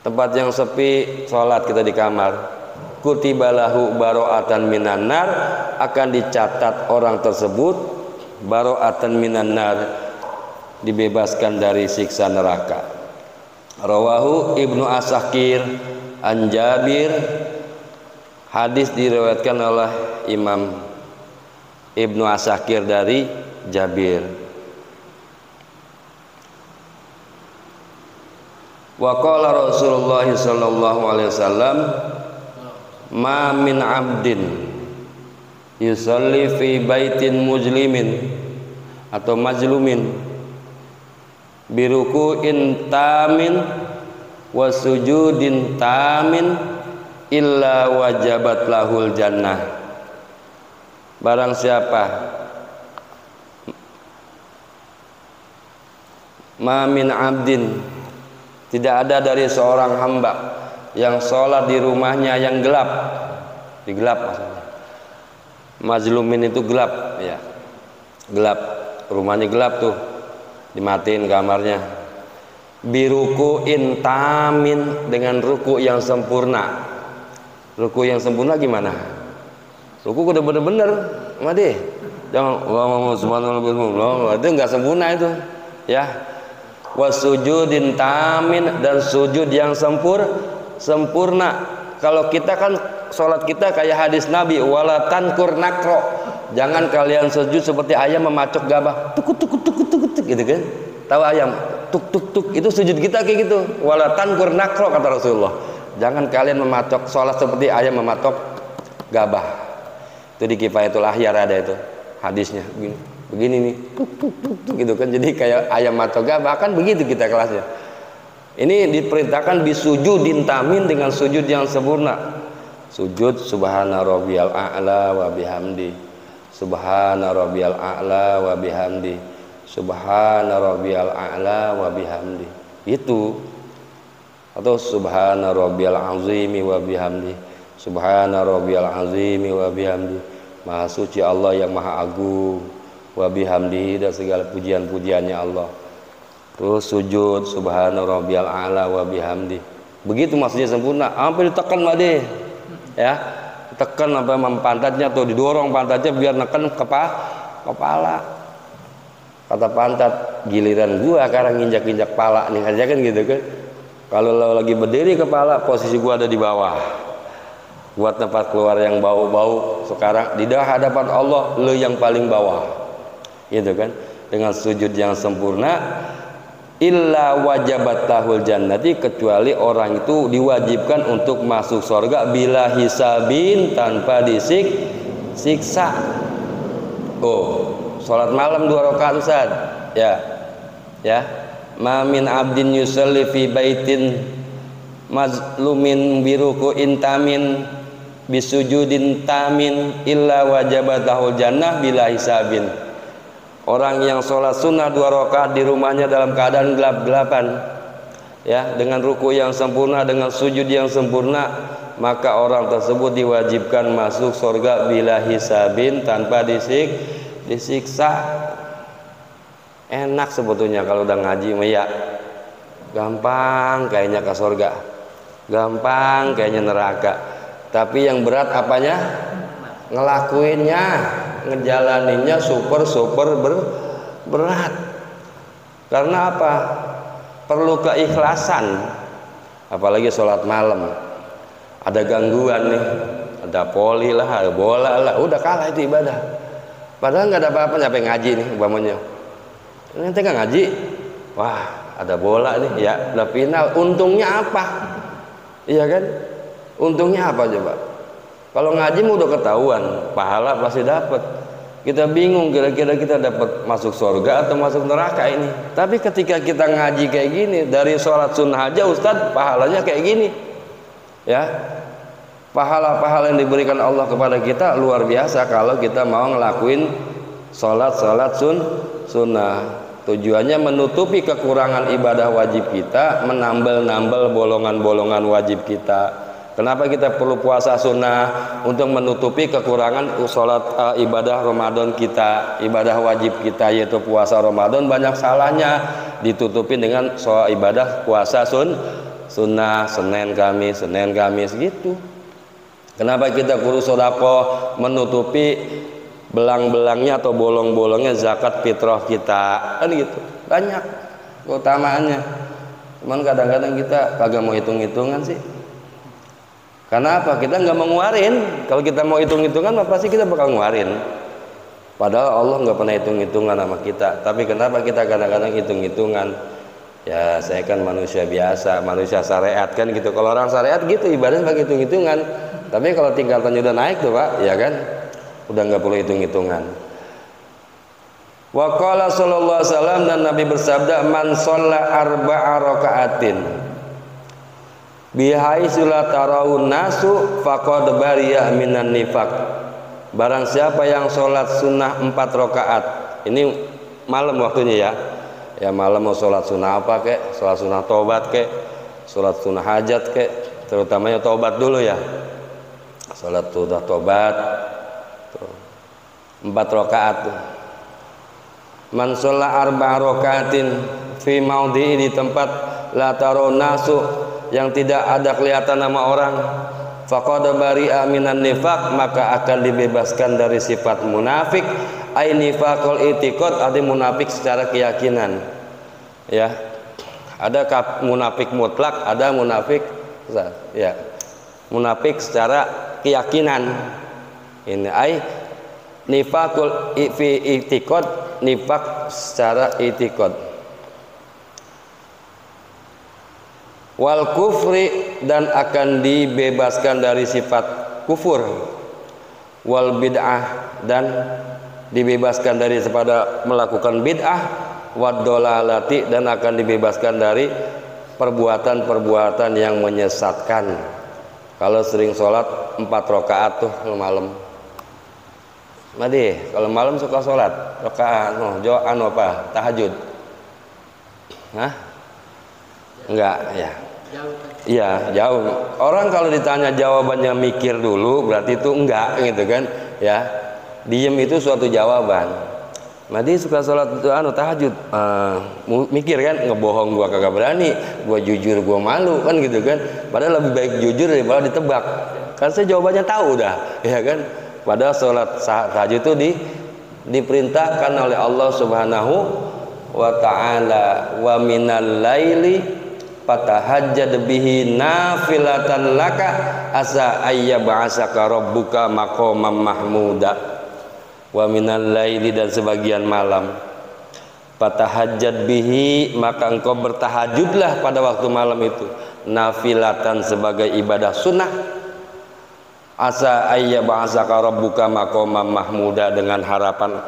Tempat yang sepi, sholat kita di kamar. Kutibalahu baro'atan minan nar, akan dicatat orang tersebut baro'atan minan nar, dibebaskan dari siksa neraka. Rawahu Ibnu Asakir an Jabir, hadis diriwayatkan oleh Imam Ibnu Asakir dari Jabir. Wa qala Rasulullah sallallahu alaihi wasallam, ma min abdin yusalli fi baitin mujlimin atau majlumin biruku'in tamin wa sujudin tamin illa wajabat lahul jannah. Barang siapa ma min abdin, Tidak ada dari seorang hamba yang sholat di rumahnya yang gelap, digelap maksudnya. Mazlumin itu gelap, ya, gelap, rumahnya gelap tuh, dimatiin kamarnya. Birukuin tamin, dengan ruku yang sempurna. Ruku yang sempurna gimana? Ruku udah bener-bener, mati. Jangan Allahumma subhanallah, itu nggak sempurna itu, ya. Wasujudin tamin, dan sujud yang sempurna. Kalau kita kan sholat kita kayak hadis Nabi, wala tankur nakro, jangan kalian sujud seperti ayam memacok gabah, tuk tuk tuk tuk tuk tuk, gitu kan? Tahu ayam tuk tuk tuk, itu sujud kita kayak gitu. Wala tankur nakro, kata Rasulullah, jangan kalian memacok, sholat seperti ayam mematok gabah. Itu di Kifayatul Ahyar ada itu hadisnya, begini nih, tuk tuk tuk tuk, gitu kan. Jadi kayak ayam matok gabah, kan begitu kita kelasnya. Ini diperintahkan bisujudin tamin, dengan sujud yang sempurna. Sujud subhana rabbiyal a'la wa bihamdi, subhana rabbiyal a'la wa bihamdi, subhana rabbiyal a'la wa bihamdi. Itu. Atau subhana rabbiyal azimi wa bihamdi, subhana rabbiyal azimi wa bihamdi. Maha suci Allah yang maha agung, wa bihamdihi, dan segala pujian-pujiannya Allah. Terus sujud subhana rabbiyal a'la wa bihamdi. Begitu maksudnya sempurna. Sampai ditekan made, ya, tekan sampai pantatnya tuh, didorong pantatnya biar neken kepala. Kata pantat, giliran gua sekarang injak-injak pala nih aja, kan gitu kan. Kalau lo lagi berdiri kepala, posisi gua ada di bawah. Buat tempat keluar yang bau-bau, sekarang di hadapan Allah lo yang paling bawah. Gitu kan. Dengan sujud yang sempurna, illa wajabat tahul jannati, kecuali orang itu diwajibkan untuk masuk surga bila hisabin, tanpa disiksa. Oh, sholat malam 2 rakaat Ustaz, ya, ma min abdin yusalli fi baitin mazlumin biruku intamin bisujudin tamin illa wajabat tahul jannah bila hisabin. Orang yang sholat sunnah 2 rakaat di rumahnya dalam keadaan gelap-gelapan, ya, dengan ruku yang sempurna, dengan sujud yang sempurna, maka orang tersebut diwajibkan masuk surga bila hisabin, tanpa disiksa. Enak sebetulnya kalau udah ngaji, ya, gampang kayaknya ke surga, gampang kayaknya neraka. Tapi yang berat apanya? Ngelakuinnya, ngejalaninnya super berat. Karena apa? Perlu keikhlasan. Apalagi sholat malam, ada gangguan nih, ada poli lah, ada bola lah, udah kalah itu ibadah. Padahal nggak ada apa-apa, nyampe ngaji nih umpamanya. Nanti nggak ngaji, wah ada bola nih, ya udah final. Untungnya apa? Iya kan? Untungnya apa coba? Kalau ngaji mau udah ketahuan, pahala pasti dapat. Kita bingung kira-kira kita dapat masuk surga atau masuk neraka ini. Tapi ketika kita ngaji kayak gini, dari sholat sunnah aja Ustadz pahalanya kayak gini, ya, pahala-pahala yang diberikan Allah kepada kita luar biasa kalau kita mau ngelakuin sholat sunnah. Tujuannya menutupi kekurangan ibadah wajib kita, menambal bolongan-bolongan wajib kita. Kenapa kita perlu puasa sunnah? Untuk menutupi kekurangan sholat ibadah Ramadan kita, ibadah wajib kita yaitu puasa Ramadan banyak salahnya, ditutupin dengan sholat ibadah puasa sunnah Senin Kamis gitu. Kenapa kita perlu sedekah? Menutupi belang-belangnya atau bolong-bolongnya zakat fitrah kita, kan gitu. Banyak keutamaannya. Cuman kadang-kadang kita kagak mau hitung-hitungan sih. Karena apa? Kita nggak mau ngeluarin. Kalau kita mau hitung-hitungan, pasti kita bakal ngeluarin. Padahal Allah nggak pernah hitung-hitungan sama kita. Tapi kenapa kita kadang-kadang hitung-hitungan? Ya saya kan manusia biasa, manusia syariat kan gitu. Kalau orang syariat gitu, ibadahnya pakai hitung-hitungan. Tapi kalau tingkatannya udah naik tuh Pak, ya kan? Udah nggak perlu hitung-hitungan. Wa qala sallallahu alaihi wasallam, dan Nabi bersabda, man shalla arba'a raka'atin bihaitsu la tarawun nasu faqad bariya minan nifaq. Barang siapa yang sholat sunnah 4 rakaat, ini malam waktunya ya, Ya malam mau sholat sunnah apa kek, sholat sunnah tobat kek, sholat sunnah hajat kek, terutamanya tobat dulu ya. Sholat sunnah tobat tuh. 4 rakaat tuh. Man sholla 4 rakaatin fi maudhi'i, di tempat la tarawun nasu, yang tidak ada kelihatan nama orang, faqad bari'a minan nifaq, maka akan dibebaskan dari sifat munafik. Ai nifaqul i'tiqad, ada munafik secara keyakinan. Ya. Ada munafik mutlak, ada munafik ya. Munafik secara keyakinan. Ini ai nifaqul fi i'tiqad, nifaq secara i'tiqad. Wal kufri, dan akan dibebaskan dari sifat kufur. Wal bid'ah, dan dibebaskan dari pada melakukan bid'ah. Wad dolalati, dan akan dibebaskan dari perbuatan-perbuatan yang menyesatkan. Kalau sering sholat 4 rakaat tuh malam. Madi, kalau malam suka sholat rakaat, apa? Tahajud. Hah? Enggak, ya. Iya, jauh. Orang kalau ditanya jawabannya mikir dulu, berarti itu enggak gitu kan, ya. Diem itu suatu jawaban. Madi suka sholat tahajud, mikir kan, ngebohong gua kagak berani, gua jujur gua malu kan gitu kan. Padahal lebih baik jujur daripada ditebak. Karena saya jawabannya tahu udah, ya kan. Padahal sholat tahajud itu diperintahkan oleh Allah Subhanahu wa ta'ala, wa minal laili fatahajjad bihi nafilatan laka asa ayyab'asaka rabbuka maqaman mahmuda. Wa minal laili, dan sebagian malam, fatahajjad bihi, maka engkau bertahajudlah pada waktu malam itu, nafilatan sebagai ibadah sunnah, asa ayyab'asaka rabbuka maqaman mahmuda, dengan harapan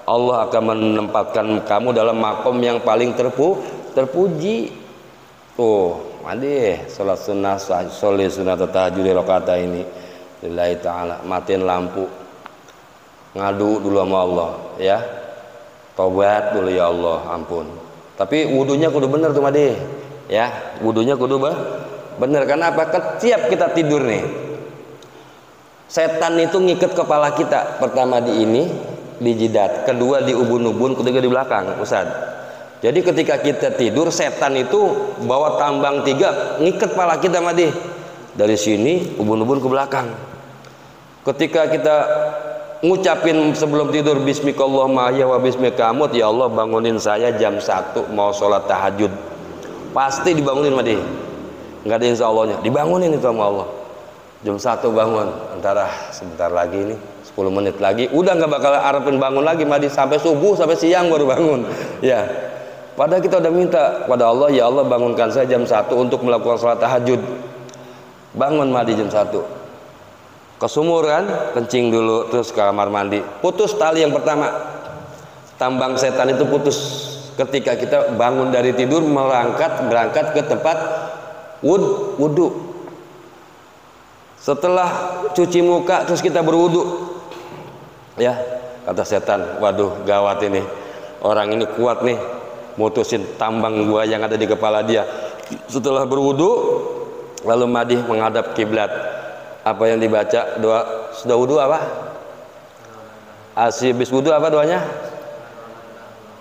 Allah akan menempatkan kamu dalam makom yang paling terpuji. Tuh, mandi sholat sunnah, sholat sunnah tahajud rakaat ini lillahi ta'ala, matiin lampu, ngadu dulu sama Allah ya, tobat dulu ya Allah, ampun. Tapi wudunya kudu bener tuh madi ya, wudunya kudu bener. Karena apa? Setiap kita tidur nih, setan itu ngikat kepala kita, pertama di ini, di jidat, kedua di ubun-ubun, ketiga di belakang, Ustaz. Jadi ketika kita tidur, setan itu bawa tambang 3 ngikat kepala kita madi, dari sini ubun-ubun ke belakang. Ketika kita ngucapin sebelum tidur bismikallahumma ya wa bismika amut, ya Allah bangunin saya jam 1 mau sholat tahajud, pasti dibangunin madi, nggak ada insya Allahnya, dibangunin itu sama Allah. Jam 1 bangun, antara sebentar lagi nih 10 menit lagi udah nggak bakal arepin bangun lagi madi, sampai subuh sampai siang baru bangun ya. Padahal kita udah minta pada Allah, ya Allah bangunkan saya jam 1 untuk melakukan sholat tahajud. Bangun madi jam 1, ke sumur kan, kencing dulu, terus ke kamar mandi, putus tali yang pertama, tambang setan itu putus. Ketika kita bangun dari tidur, berangkat ke tempat wudhu. Setelah cuci muka terus kita berwudhu ya, kata setan, waduh gawat ini, orang ini kuat nih, mutusin tambang gua yang ada di kepala dia. Setelah berwudu, lalu madi menghadap kiblat. Apa yang dibaca doa sudah wudu apa? Habis wudu apa doanya?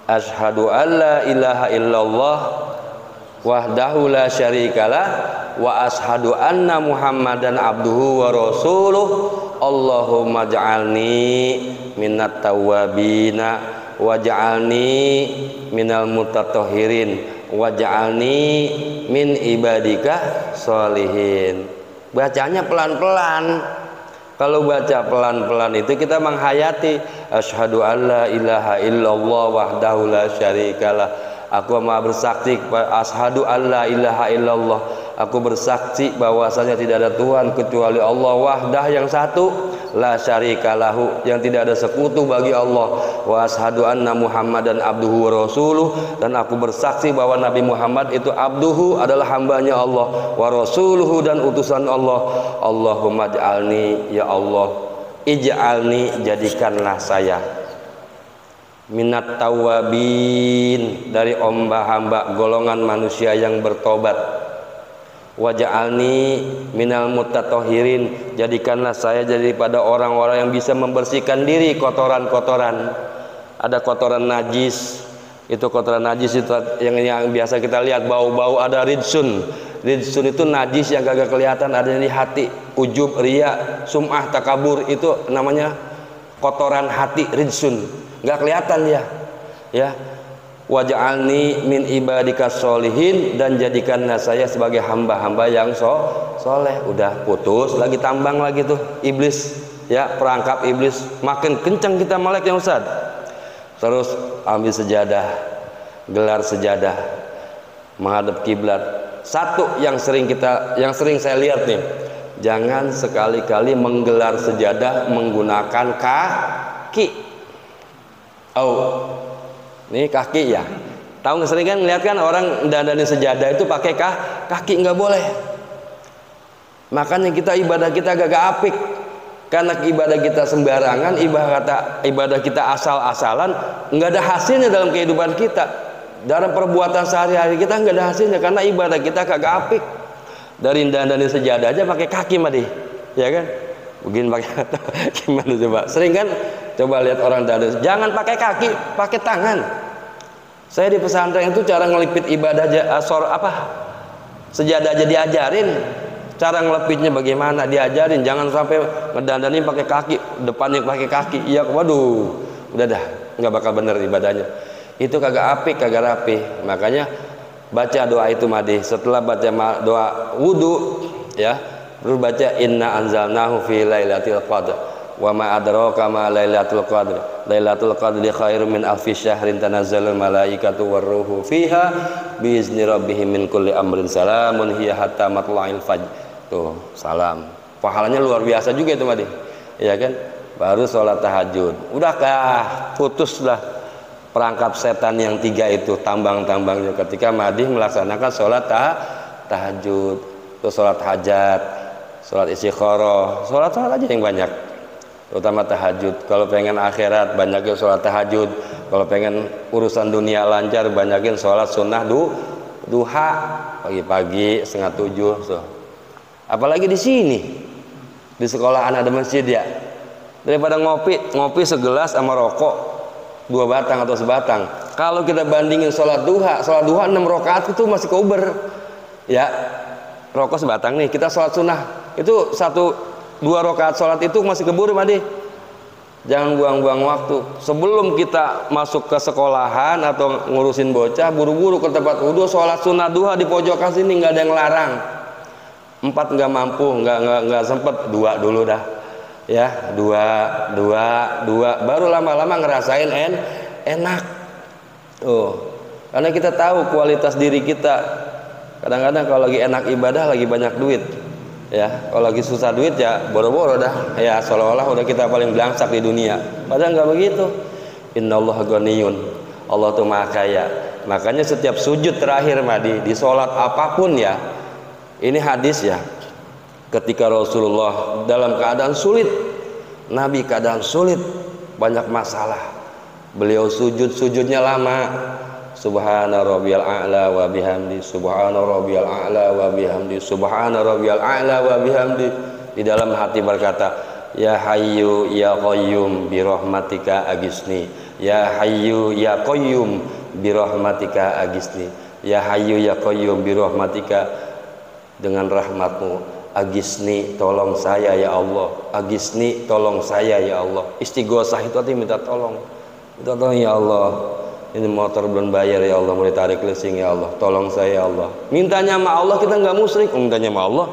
Asyhadu alla ilaha illallah wahdahu la syarikalah wa asyhadu anna muhammadan abduhu wa rasuluh. Allahumma ja'alni minat tawwabina waj'alni minal mutatahhirin waj'alni min ibadika sholihin. Bacanya pelan-pelan. Kalau baca pelan-pelan itu kita menghayati asyhadu alla ilaha illallah wahdahu la syarikalah, aku maha bersaksi, asyhadu alla ilaha illallah, aku bersaksi bahwasanya tidak ada Tuhan kecuali Allah wahdah yang satu, la syarikalahu yang tidak ada sekutu bagi Allah, wa ashadu anna muhammadan abduhu wa rasuluh, dan aku bersaksi bahwa Nabi Muhammad itu abduhu adalah hambanya Allah, wa rasuluhu dan utusan Allah. Allahumma ij'alni, ya Allah ij'alni jadikanlah saya minat tawabin, dari hamba golongan manusia yang bertobat. Waj'alni minal mutatahhirin, jadikanlah saya daripada orang-orang yang bisa membersihkan diri kotoran-kotoran. Ada kotoran najis, itu kotoran najis itu yang biasa kita lihat bau-bau. Ada ridsun itu najis yang gak kelihatan, ada di hati, ujub, riya, sum'ah, takabur, itu namanya kotoran hati, ridsun, gak kelihatan dia ya. Waj'alni min ibadikas sholihin, dan jadikanlah saya sebagai hamba-hamba yang soleh. Udah putus lagi, tambang lagi tuh iblis ya, perangkap iblis. Makin kencang kita melek ya Ustaz. Terus ambil sejadah, gelar sejadah, menghadap kiblat. Satu yang sering saya lihat nih, jangan sekali-kali menggelar sejadah menggunakan kaki. Ini kaki ya. Tahu nggak, sering kan lihat kan orang dandanin sejadah itu pakai kaki, nggak boleh. Makanya kita ibadah kita agak apik. Karena ibadah kita sembarangan, ibadah kita asal-asalan, nggak ada hasilnya dalam kehidupan kita. Dalam perbuatan sehari-hari kita nggak ada hasilnya, karena ibadah kita kagak apik. Dari dandanin sejadah aja pakai kaki madi, ya kan? Begini pakai gimana coba? Sering kan? Coba lihat orang dandan, jangan pakai kaki, pakai tangan. Saya di pesantren itu cara ngelipit ibadah sejadah aja diajarin. Cara ngelipitnya bagaimana diajarin, jangan sampai ngedandani pakai kaki, depannya pakai kaki. Iya, waduh, udah dah, nggak bakal bener ibadahnya. Itu kagak apik, kagak rapi. Makanya baca doa itu madi. Setelah baca doa wudu, ya, terus baca inna anzalnahu fi lailatul qadr. Wa ma adraka ma lailatul qadr. Lailatul qadri khairum min alfi syahrin tanazzalul malaikatu warruhu fiha biizni rabbihim min kulli amrin salamun hiya hatta matla'il fajr. Tuh, salam. Pahalanya luar biasa juga itu madi. Ya kan? Baru sholat tahajud. Udahkah putuslah perangkap setan yang 3 itu, tambang-tambangnya ketika madi melaksanakan sholat tahajud. Terus sholat hajat, sholat istikharah, sholat aja yang banyak. Terutama tahajud. Kalau pengen akhirat, banyakin sholat tahajud. Kalau pengen urusan dunia lancar, banyakin sholat sunnah duha pagi-pagi 6:30. So. Apalagi di sini, di sekolahan ada masjid ya. Daripada ngopi segelas sama rokok 2 batang atau sebatang. Kalau kita bandingin sholat duha 6 rakaat itu masih keuber. Ya, rokok sebatang nih. Kita sholat sunnah itu 1-2 rakaat sholat itu masih keburu madi. Jangan buang-buang waktu. Sebelum kita masuk ke sekolahan atau ngurusin bocah, buru-buru ke tempat wudu, sholat sunnah duha di pojokan sini, nggak ada yang larang. 4 nggak mampu, nggak sempet, 2 dulu dah. Ya, 2, baru lama-lama ngerasain enak. Karena kita tahu kualitas diri kita. Kadang-kadang kalau lagi enak ibadah, lagi banyak duit. Ya, kalau lagi susah duit ya boro-boro dah. Ya, seolah-olah udah kita paling belangsak di dunia. Padahal nggak begitu. Innallaha ghaniyun. Allah tuh maha kaya. Makanya setiap sujud terakhir di sholat apapun ya. Ini hadis ya. Ketika Rasulullah dalam keadaan sulit, Nabi keadaan sulit, banyak masalah, beliau sujudnya lama. Subhana rabbiyal a'la wa bihamdi, subhana rabbiyal a'la wa bihamdi, subhana rabbiyal a'la wa bihamdi. Di dalam hati berkata, ya hayyu ya qayyum bi rahmatika agisni, ya hayyu ya qayyum bi rahmatika agisni, ya hayyu ya qayyum bi rahmatika, dengan rahmatmu agisni, tolong saya ya Allah, agisni, tolong saya ya Allah. Istighosah itu artinya minta tolong ya Allah. Ini motor belum bayar ya Allah, mau ditarik leasing ya Allah, tolong saya ya Allah. Mintanya sama Allah, kita nggak musyrik, mintanya sama Allah.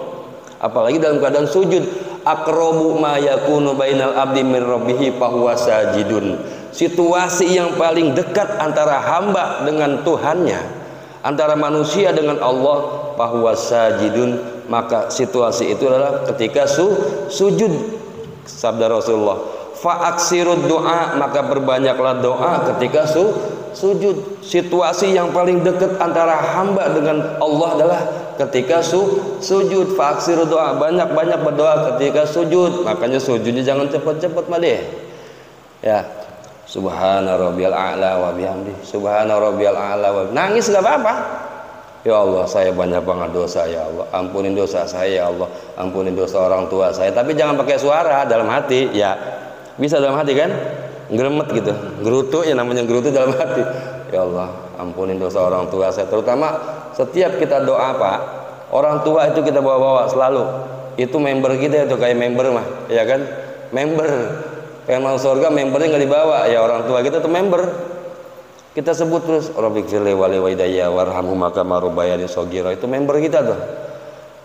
Apalagi dalam keadaan sujud. Aqrabu ma yakunu bainal abdi min rabbih fahuwa sajidun. Situasi yang paling dekat antara hamba dengan Tuhannya, antara manusia dengan Allah, fahuwa sajidun, maka situasi itu adalah ketika sujud. Sabda Rasulullah, fa'aksirud doa, maka berbanyaklah doa ketika sujud. Situasi yang paling dekat antara hamba dengan Allah adalah ketika sujud. Fa'aksirud doa, banyak-banyak berdoa ketika sujud. Makanya sujudnya jangan cepat-cepat deh. Ya, Subhana rabbiyal a'la wa bihamdi. Subhana rabbiyal a'la wa nangis nggak apa-apa. Ya Allah, saya banyak banget dosa ya Allah. Ampunin dosa saya ya Allah. Ampunin dosa orang tua saya. Tapi jangan pakai suara, dalam hati. Ya, bisa dalam hati kan? Geremet gitu. Gerutu ya namanya gerutu dalam hati. Ya Allah, ampunin dosa orang tua saya. Terutama setiap kita doa Pak, orang tua itu kita bawa-bawa selalu. Itu member kita itu kayak member mah, ya kan? Member. Pengen masuk surga membernya nggak dibawa. Ya orang tua kita tuh member. Kita sebut terus Rabbighfirli wa liwalidayya warhamhuma kama rabbayani shaghira. Itu member kita tuh.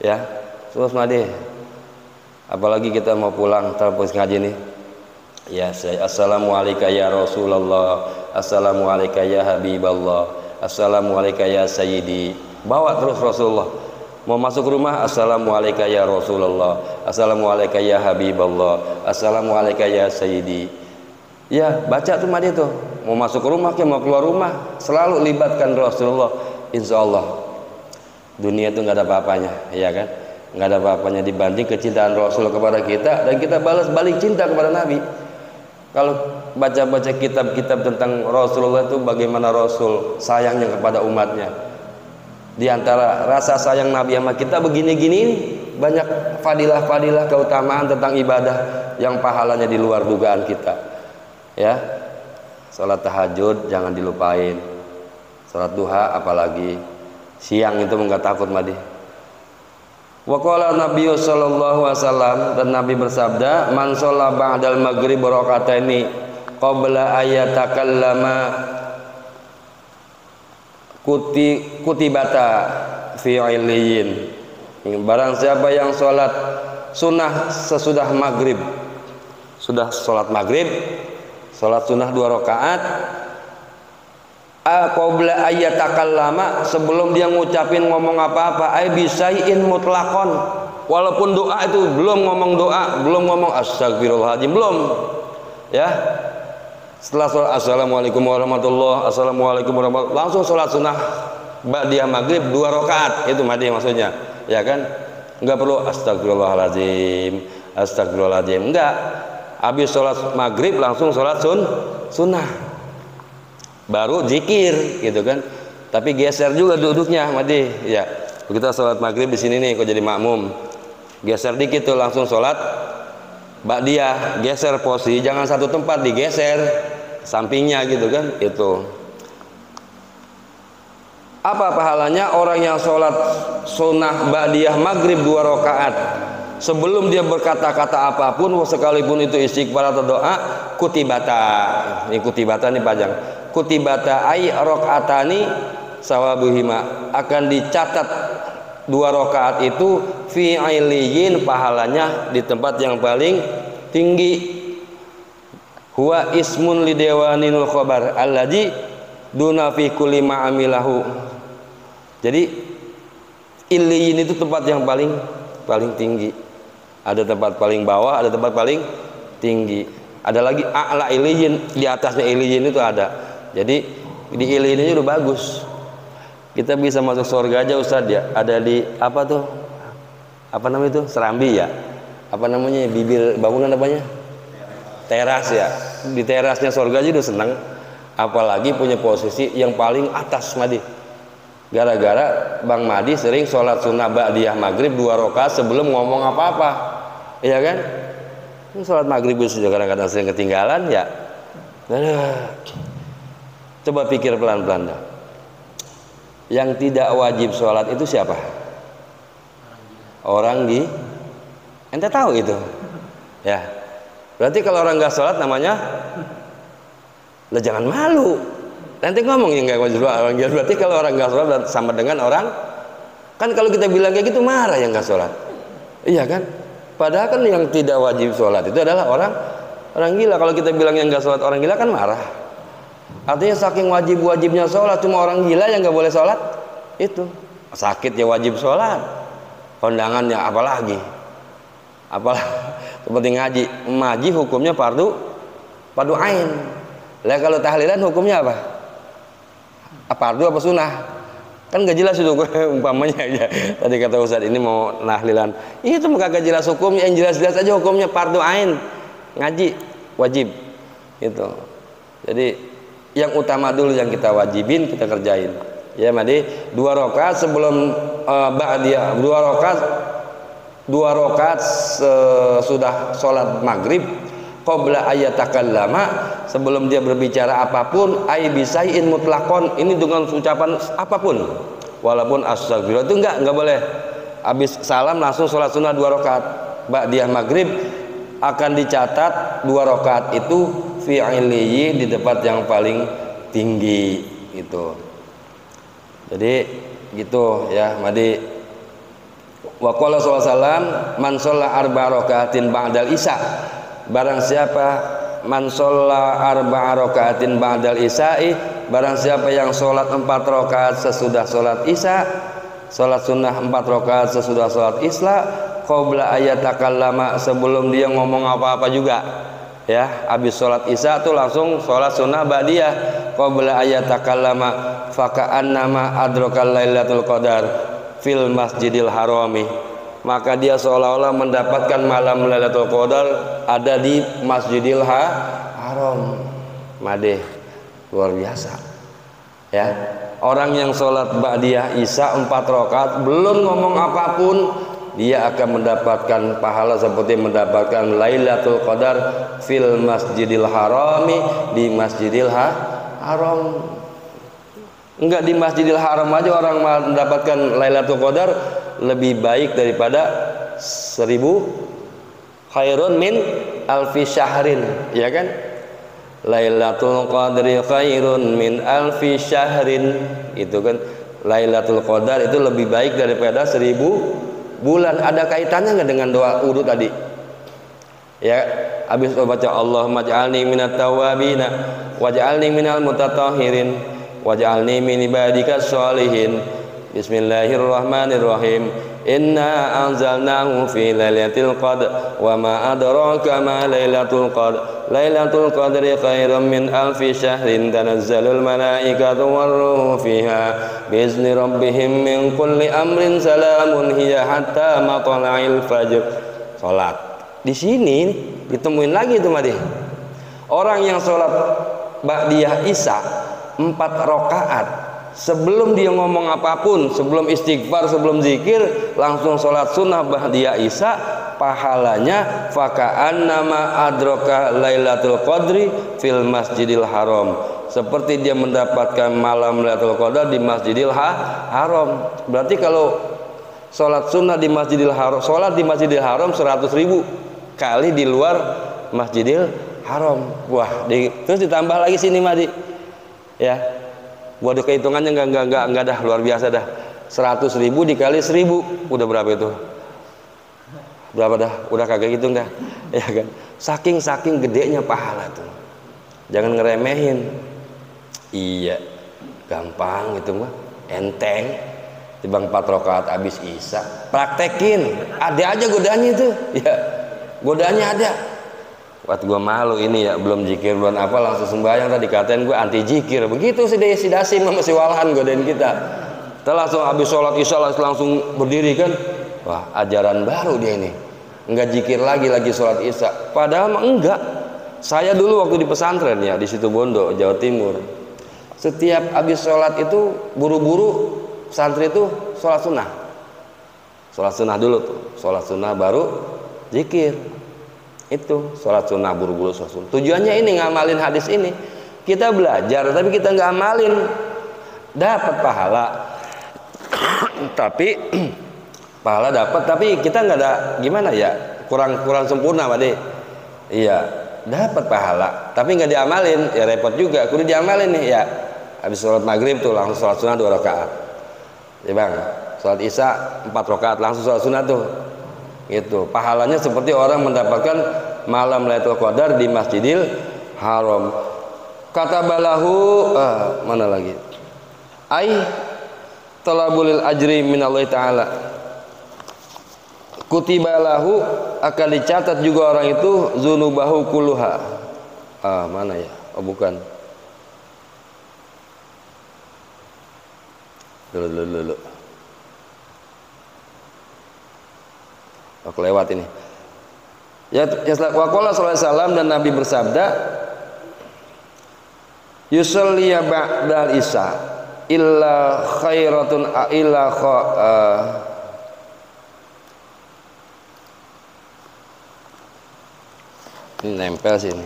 Ya. Terus Madi. Apalagi kita mau pulang terus ngaji nih. Ya, saya assalamualaikum ya Rasulullah. Assalamualaikum ya Habiballah. Assalamualaikum ya Sayyidi. Bawa terus Rasulullah. Mau masuk rumah assalamualaikum ya Rasulullah. Assalamualaikum ya Habiballah. Assalamualaikum ya Sayyidi. Ya, baca tuh Madi tuh. Mau masuk rumah ke mau keluar rumah selalu libatkan Rasulullah. Insya Allah dunia itu nggak ada apa-apanya, ya kan? Nggak ada apa-apanya dibanding kecintaan Rasul kepada kita dan kita balas balik cinta kepada Nabi. Kalau baca-baca kitab-kitab tentang Rasulullah itu bagaimana Rasul sayangnya kepada umatnya. Di antara rasa sayang Nabi sama kita begini-gini banyak fadilah-fadilah keutamaan tentang ibadah yang pahalanya di luar dugaan kita. Ya. Salat tahajud jangan dilupain. Salat duha apalagi. Siang itu enggak takut Madi. Wa qala Nabi sallallahu alaihi wasallam, dan Nabi bersabda, "Man shalla ba'dal maghrib raka'ataini qabla ayatakallama kutibata fi illiyin." Barang siapa yang sholat sunnah sesudah maghrib, sudah sholat maghrib, sholat sunnah 2 rakaat, qabla ayatakallama, sebelum dia ngucapin ngomong apa-apa, ay bisaiin mutlakon, walaupun doa itu belum ngomong doa, belum ngomong astagfirullahaladzim, belum, ya, setelah sholat assalamualaikum warahmatullah, assalamualaikum warahmatullah, langsung sholat sunnah ba'diyah maghrib 2 rakaat, itu madi maksudnya, ya kan? Enggak perlu astagfirullahaladzim, astagfirullahaladzim, enggak. Habis sholat maghrib langsung sholat sunnah, baru zikir gitu kan. Tapi geser juga duduknya Madi, ya. Kita sholat maghrib di sini nih, kok jadi makmum, geser dikit tuh langsung sholat ba'diyah, geser posisi, jangan satu tempat, digeser sampingnya gitu kan. Itu apa pahalanya orang yang sholat sunnah ba'diyah maghrib 2 rakaat, sebelum dia berkata-kata apapun, sekalipun itu istighfar atau doa, kutibata, ini kutibata nih panjang, kutibata ay rakaatani sawabuhima, akan dicatat 2 rakaat itu fi ailiyin, pahalanya di tempat yang paling tinggi. Huwa ismun lidewaninul khobar alladzi duna fi kulli ma'amilahu. Jadi iliyin itu tempat yang paling tinggi. Ada tempat paling bawah, ada tempat paling tinggi. Ada lagi a'la iliyin, di atasnya iliyin itu ada. Jadi di iliyin ini udah bagus. Kita bisa masuk surga aja Ustadz ya. Ada di apa tuh? Apa namanya itu? Serambi ya? Apa namanya? Bibir bangunan apanya? Teras ya. Di terasnya surga aja udah senang. Apalagi punya posisi yang paling atas Madi. Gara-gara Bang Madi sering sholat sunnah ba'diyah maghrib 2 rakaat sebelum ngomong apa-apa, iya kan? Sholat maghrib itu kadang-kadang sering ketinggalan ya. Coba pikir pelan-pelan dah. Yang tidak wajib sholat itu siapa? Orang di, ente tahu itu, ya. Berarti kalau orang nggak sholat namanya, lah jangan malu. Nanti ngomong yang nggak wajib sholat orang gila. Berarti kalau orang nggak sholat sama dengan orang, kan kalau kita bilang kayak gitu marah yang nggak sholat, iya kan? Padahal kan yang tidak wajib sholat itu adalah orang gila. Kalau kita bilang yang nggak sholat orang gila kan marah. Artinya saking wajibnya sholat, cuma orang gila yang nggak boleh sholat. Itu sakit ya wajib sholat, kondangannya apalagi seperti ngaji hukumnya fardu ain. Lah kalau tahlilan hukumnya apa? Fardu apa sunnah? Kan gak jelas itu umpamanya aja. Tadi kata Ustadz ini mau nahlilan, itu kagak jelas hukumnya. Yang jelas-jelas aja hukumnya fardu ain, ngaji wajib. Itu Jadi yang utama dulu yang kita wajibin kita kerjain. Ya, Madi, 2 rakaat sebelum ba'diyah, 2 rakaat sudah sholat maghrib, qabla ayatakallama, sebelum dia berbicara apapun, ay bisai'in mutlaqon, ini dengan ucapan apapun, walaupun astagfirullah itu enggak boleh. Habis salam langsung sholat sunnah 2 rakaat ba'diyah maghrib, akan dicatat 2 rakaat itu fi'iliyyi, di tempat yang paling tinggi gitu. Jadi gitu ya, Madi. Wa qala sallallahu man shalla arba'a rakaatin ba'dal isya, barang siapa man shalla arba'a rakaatin ba'dal isya'i, barang siapa yang sholat 4 rakaat sesudah sholat isya, sholat sunnah 4 rakaat sesudah sholat isya, qabla ayatakallama, sebelum dia ngomong apa-apa juga ya, habis sholat isya tuh langsung sholat sunnah ba'diyah, qabla ayatakallama, faka'annama adrakal lailatul qadar fil masjidil harami, maka dia seolah-olah mendapatkan malam lailatul qadar ada di masjidil haram. Madeh, luar biasa ya. Orang yang sholat ba'diyah isya 4 rakaat belum ngomong apapun, dia akan mendapatkan pahala seperti mendapatkan Lailatul Qadar fil Masjidil Harami, di Masjidil Haram. Enggak di Masjidil Haram aja orang mendapatkan Lailatul Qadar, lebih baik daripada 1000 khairun min alfi syahrin, ya kan? Lailatul Qadri khairun min alfi syahrin, itu kan Lailatul Qadar itu lebih baik daripada 1000 bulan. Ada kaitannya nggak dengan doa wudu tadi? Ya, habis baca Allahumma ja'alni minat tawabina waj'alni minal mutatahhirin waj'alni min ibadikas sholihin. Bismillahirrahmanirrahim. Inna anzalnahu fi lailatul qadr wa ma adraka ma lailatul qadr. Lailatul qadri khairum min alfi syahrin tanazzalul malaikatu warruhu fiha biizni rabbihim min kulli amrin salamun hiya hatta matla'il fajr. Salat. Di sini ditemuin lagi itu Madi. Orang yang salat ba'diyah isya 4 rakaat, sebelum dia ngomong apapun, sebelum istighfar, sebelum zikir, langsung sholat sunnah ba'diyah isya, pahalanya faka'annama adraka lailatul qadri fil masjidil haram, seperti dia mendapatkan malam lailatul qadar di masjidil haram. Berarti kalau sholat sunnah di masjidil haram, sholat di masjidil haram 100.000 kali di luar masjidil haram. Wah, terus ditambah lagi sini Madi ya, buat kehitungannya enggak dah, luar biasa dah. 100.000 dikali 1000 udah berapa itu? Berapa dah? Udah kagak gitu enggak? Ya kan? Saking gedenya pahala tuh. Jangan ngeremehin. Iya, gampang gitu mah, enteng. Timbang 4 rakaat habis isya, praktekin. Ada aja godaannya itu. Ya, godaannya ada. Waktu gua malu ini ya, belum zikir belum apa langsung sembahyang, tadi katain gua anti zikir. Begitu si Dasim sama si Walhan godain kita. Kita langsung habis sholat isya langsung berdiri kan. Wah, ajaran baru dia ini. Enggak zikir lagi sholat isya. Padahal mah enggak. Saya dulu waktu di pesantren ya di Situbondo, Jawa Timur. Setiap habis sholat itu buru-buru santri itu sholat sunnah. Sholat sunnah dulu tuh. Sholat sunnah baru zikir. Itu sholat sunnah buru-buru sholat sunnah. Tujuannya ini ngamalin hadis ini. Kita belajar tapi kita nggak amalin, dapat pahala. Tapi pahala dapat, tapi kita nggak ada gimana ya, kurang sempurna Pak De. Iya, dapat pahala tapi nggak diamalin, ya repot juga. Kudu diamalin nih ya. Habis sholat maghrib tuh langsung sholat sunnah 2 rakaat. Ya bang, sholat isya 4 rakaat langsung sholat sunnah tuh. Itu pahalanya seperti orang mendapatkan malam Lailatul Qadar di Masjidil Haram. Kata balahu mana lagi? Ai talabul ajri minallahi taala. Kutibalahu akan dicatat juga orang itu zunubahu kulluha. Mana ya? Oh bukan. Dulu. Aku lewat ini. Ya waqala sallallahu alaihi wasallam, dan Nabi bersabda, yusalli ba'dal isya illa khairatun illa ini nempel sini.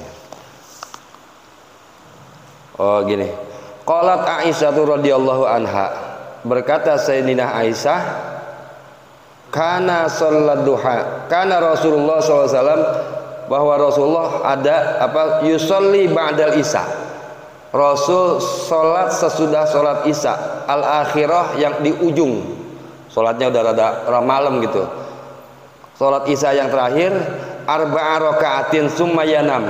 Oh gini. Qalat Aisyah radhiyallahu anha, berkata Sayyidina Aisyah, kana salat duha, kana Rasulullah SAW, bahwa Rasulullah ada apa yusolli ba'dal isya, Rasul sholat sesudah sholat isya al-akhirah, yang di ujung sholatnya udah rada malam gitu, sholat isya yang terakhir, arba'a raka'atin summa yanam.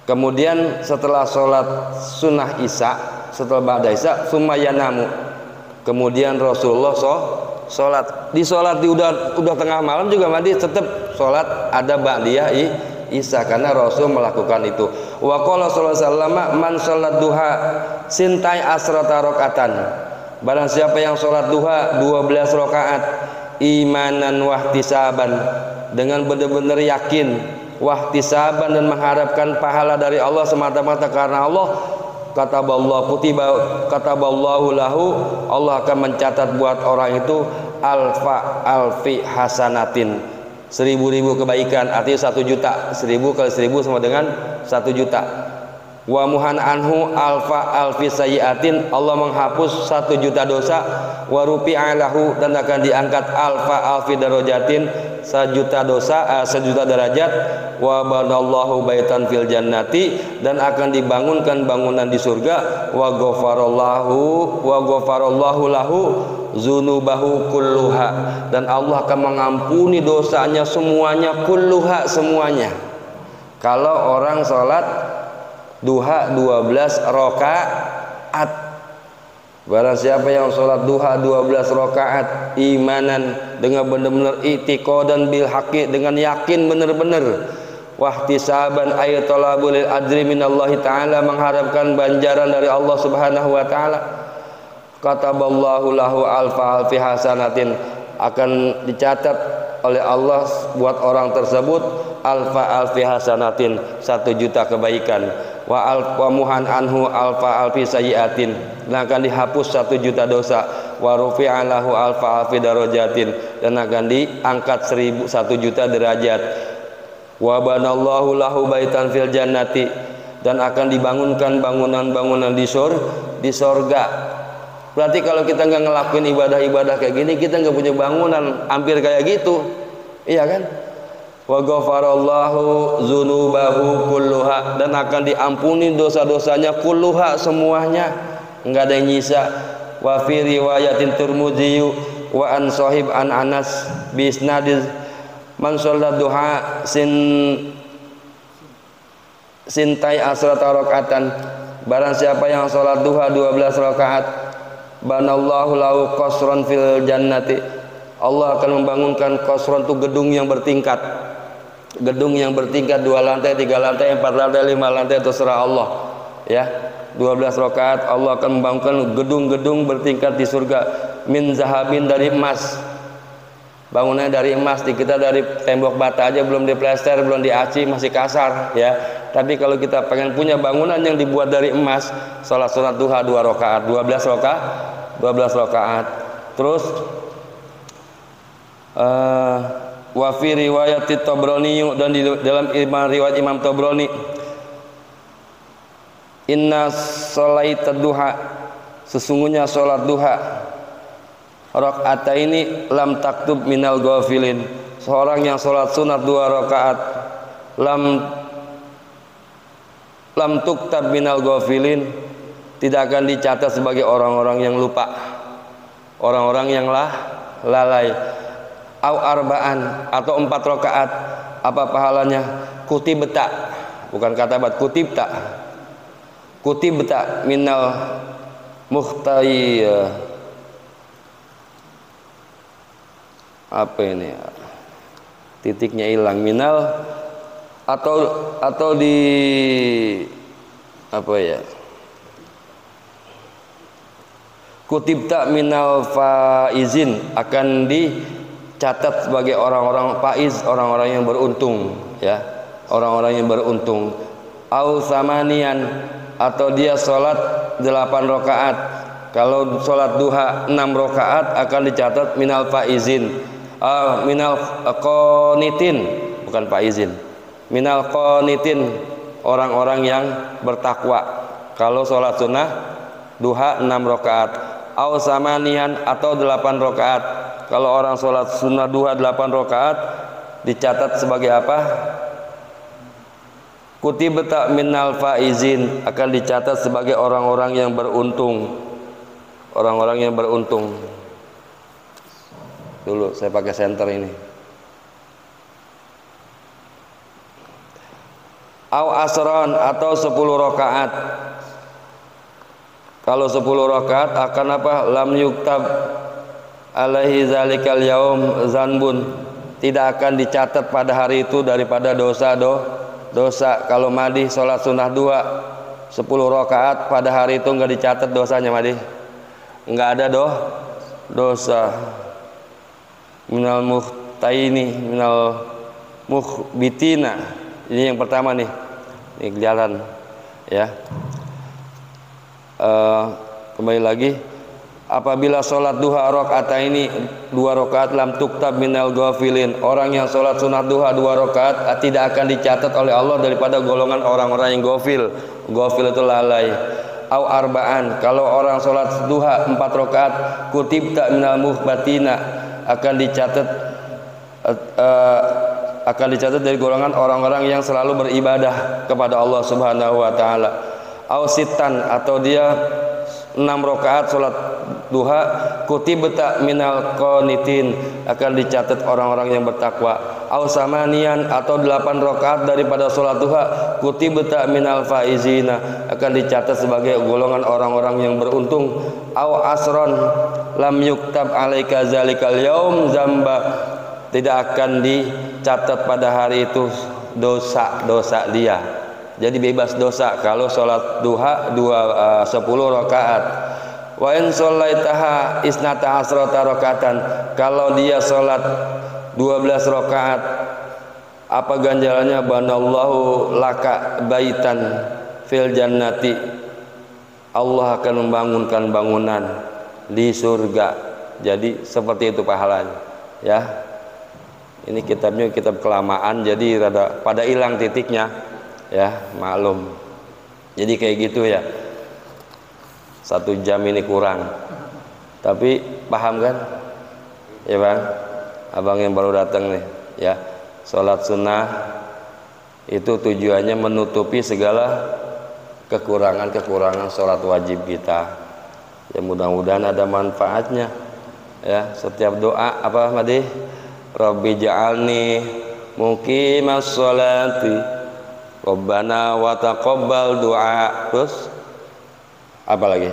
Kemudian setelah sholat sunnah isya, setelah ba'da isya, summa yanamu, kemudian Rasulullah sholat di udah tengah malam juga mandi tetap sholat ada ba'diyah isya, karena Rasul melakukan itu. Wa qala sallallahu alaihi wasallam, man sholat duha sintai asrata rakaatan, barang siapa yang sholat duha 12 rakaat imanan wahtisaban, dengan benar-benar yakin, wahtisaban, dan mengharapkan pahala dari Allah semata-mata karena Allah, kataballahu lahu, Allah akan mencatat buat orang itu alfi hasanatin, 1000 kebaikan, artinya 1 juta, 1000 kali 1000 sama dengan 1 juta. Wa muhan anhu alfi sayyiatin, Allah menghapus 1 juta dosa. Wa rufi'a lahu, dan akan diangkat alfi darajatin, 1 juta dosa, 1 juta derajat. Wa banallahu baitan fil jannati, dan akan dibangunkan bangunan di surga. Wa ghafarallahu lahu zunubahu kulluha, dan Allah akan mengampuni dosanya semuanya, kulluha, semuanya. Kalau orang sholat duha 12 rakaat, barang siapa yang sholat duha 12 rakaat imanan, dengan benar-benar i'tiqadan bil haqqi, dengan yakin benar-benar, wahtisaban ay talabul ajri minallahi ta'ala, mengharapkan banjaran dari Allah Subhanahu wa taala, kataballahu lahu alfi hasanatin, akan dicatat oleh Allah buat orang tersebut alfi hasanatin, 1 juta kebaikan. Wa muhan anhu alfi sayyiatin, dan akan dihapus 1 juta dosa. Wa rufi'a lahu alfi darajatin, dan akan diangkat 1 juta derajat. Wa banallahu lahu baitan fil jannati, dan akan dibangunkan bangunan-bangunan di sorga. Berarti kalau kita nggak ngelakuin ibadah-ibadah kayak gini, kita nggak punya bangunan hampir kayak gitu, iya kan? Wa ghafarallahu dzunubahu kulluha, dan akan diampuni dosa-dosanya kulluha, semuanya, nggak ada yang nyisa. Wa fi riwayatin Tirmidzi wa an sahib an Anas bi isnadiz man sholat duha sintai asrata rakaatan, barang siapa yang sholat duha 12 rakaat, banallahu lahu qasran fil jannati, Allah akan membangunkan qasran, itu gedung yang bertingkat, 2 lantai, 3 lantai, 4 lantai, 5 lantai, terserah Allah ya. 12 rakaat Allah akan membangunkan gedung-gedung bertingkat di surga, min zahabin, dari emas, bangunannya dari emas. Di kita dari tembok bata aja belum diplester, belum diaci, masih kasar ya. Tapi kalau kita pengen punya bangunan yang dibuat dari emas, sholat duha 2 rakaat, 12 rakaat. Terus wa fi riwayat Tabrani, dan di dalam riwayat Imam Tabrani, inna sholaita duha, sesungguhnya sholat duha rakaataini lam taktub minal ghafilin, seorang yang sholat sunat 2 rakaat lam tuktab minal ghafilin, tidak akan dicatat sebagai orang-orang yang lupa, orang-orang yang lalai. Au arba'an, atau 4 rakaat, apa pahalanya? Kutibta, bukan katabat, kutibta minal muhtai, apa ini, titiknya hilang, minal, atau di apa ya, kutibta minal faizin, akan dicatat sebagai orang-orang faiz, orang-orang yang beruntung ya, orang-orang yang beruntung. Au samanian, atau dia sholat 8 rakaat. Kalau sholat duha 6 rakaat akan dicatat minal faizin, minal qanitin, bukan faizin, minal qanitin, orang-orang yang bertakwa. Kalau sholat sunnah duha 6 rakaat, au samanian atau 8 rakaat. Kalau orang sholat sunnah duha 8 rakaat dicatat sebagai apa? Kutibata minal faizin, akan dicatat sebagai orang-orang yang beruntung. Orang-orang yang beruntung. Dulu saya pakai senter ini. Au asron atau 10 rakaat. Kalau 10 rakaat akan apa? Lam yuktab alaihi zalikal yaum zanbun, tidak akan dicatat pada hari itu daripada dosa. Kalau madi sholat sunnah 2 10 rakaat pada hari itu enggak dicatat dosanya, madi enggak ada dosa. Minal muhtaini minal muhbitina, ini yang pertama nih, ini jalan ya. Kembali lagi, apabila sholat duha rakaat ini 2 rakaat lam tuktab minal ghafilin, orang yang sholat sunnah duha 2 rakaat tidak akan dicatat oleh Allah daripada golongan orang-orang yang ghafil. Ghafil itu lalai. Au arba'an, kalau orang sholat duha 4 rakaat kutibta minal muhbatina, akan dicatat dari golongan orang-orang yang selalu beribadah kepada Allah Subhanahu wa taala. Au sitan, atau dia 6 rakaat sholat duha kutibta minal qanitin, akan dicatat orang-orang yang bertakwa. Au samanian, atau 8 rakaat daripada sholat duha kutibta minal faizina, akan dicatat sebagai golongan orang-orang yang beruntung. Au asron lam yuktab alaika zalikal yaum zamba, tidak akan dicatat pada hari itu dosa dia, jadi bebas dosa kalau sholat duha 10 rakaat. Wa in shallaitaha isnata asrata rakaatan, kalau dia sholat 12 rakaat apa ganjarannya? Banallahu laka baitan fil jannati, Allah akan membangunkan bangunan di surga. Jadi seperti itu pahalanya ya. Ini kitabnya kitab kelamaan, jadi rada pada hilang titiknya ya, maklum. Jadi kayak gitu ya, 1 jam ini kurang, tapi paham kan ya bang? Abang yang baru datang nih ya, sholat sunnah itu tujuannya menutupi segala kekurangan sholat wajib kita ya. Mudah-mudahan ada manfaatnya ya. Setiap doa apa Madi? Rabbi ja'alni muqimas sholati Rabbana wa taqabbal du'a. Terus apa lagi?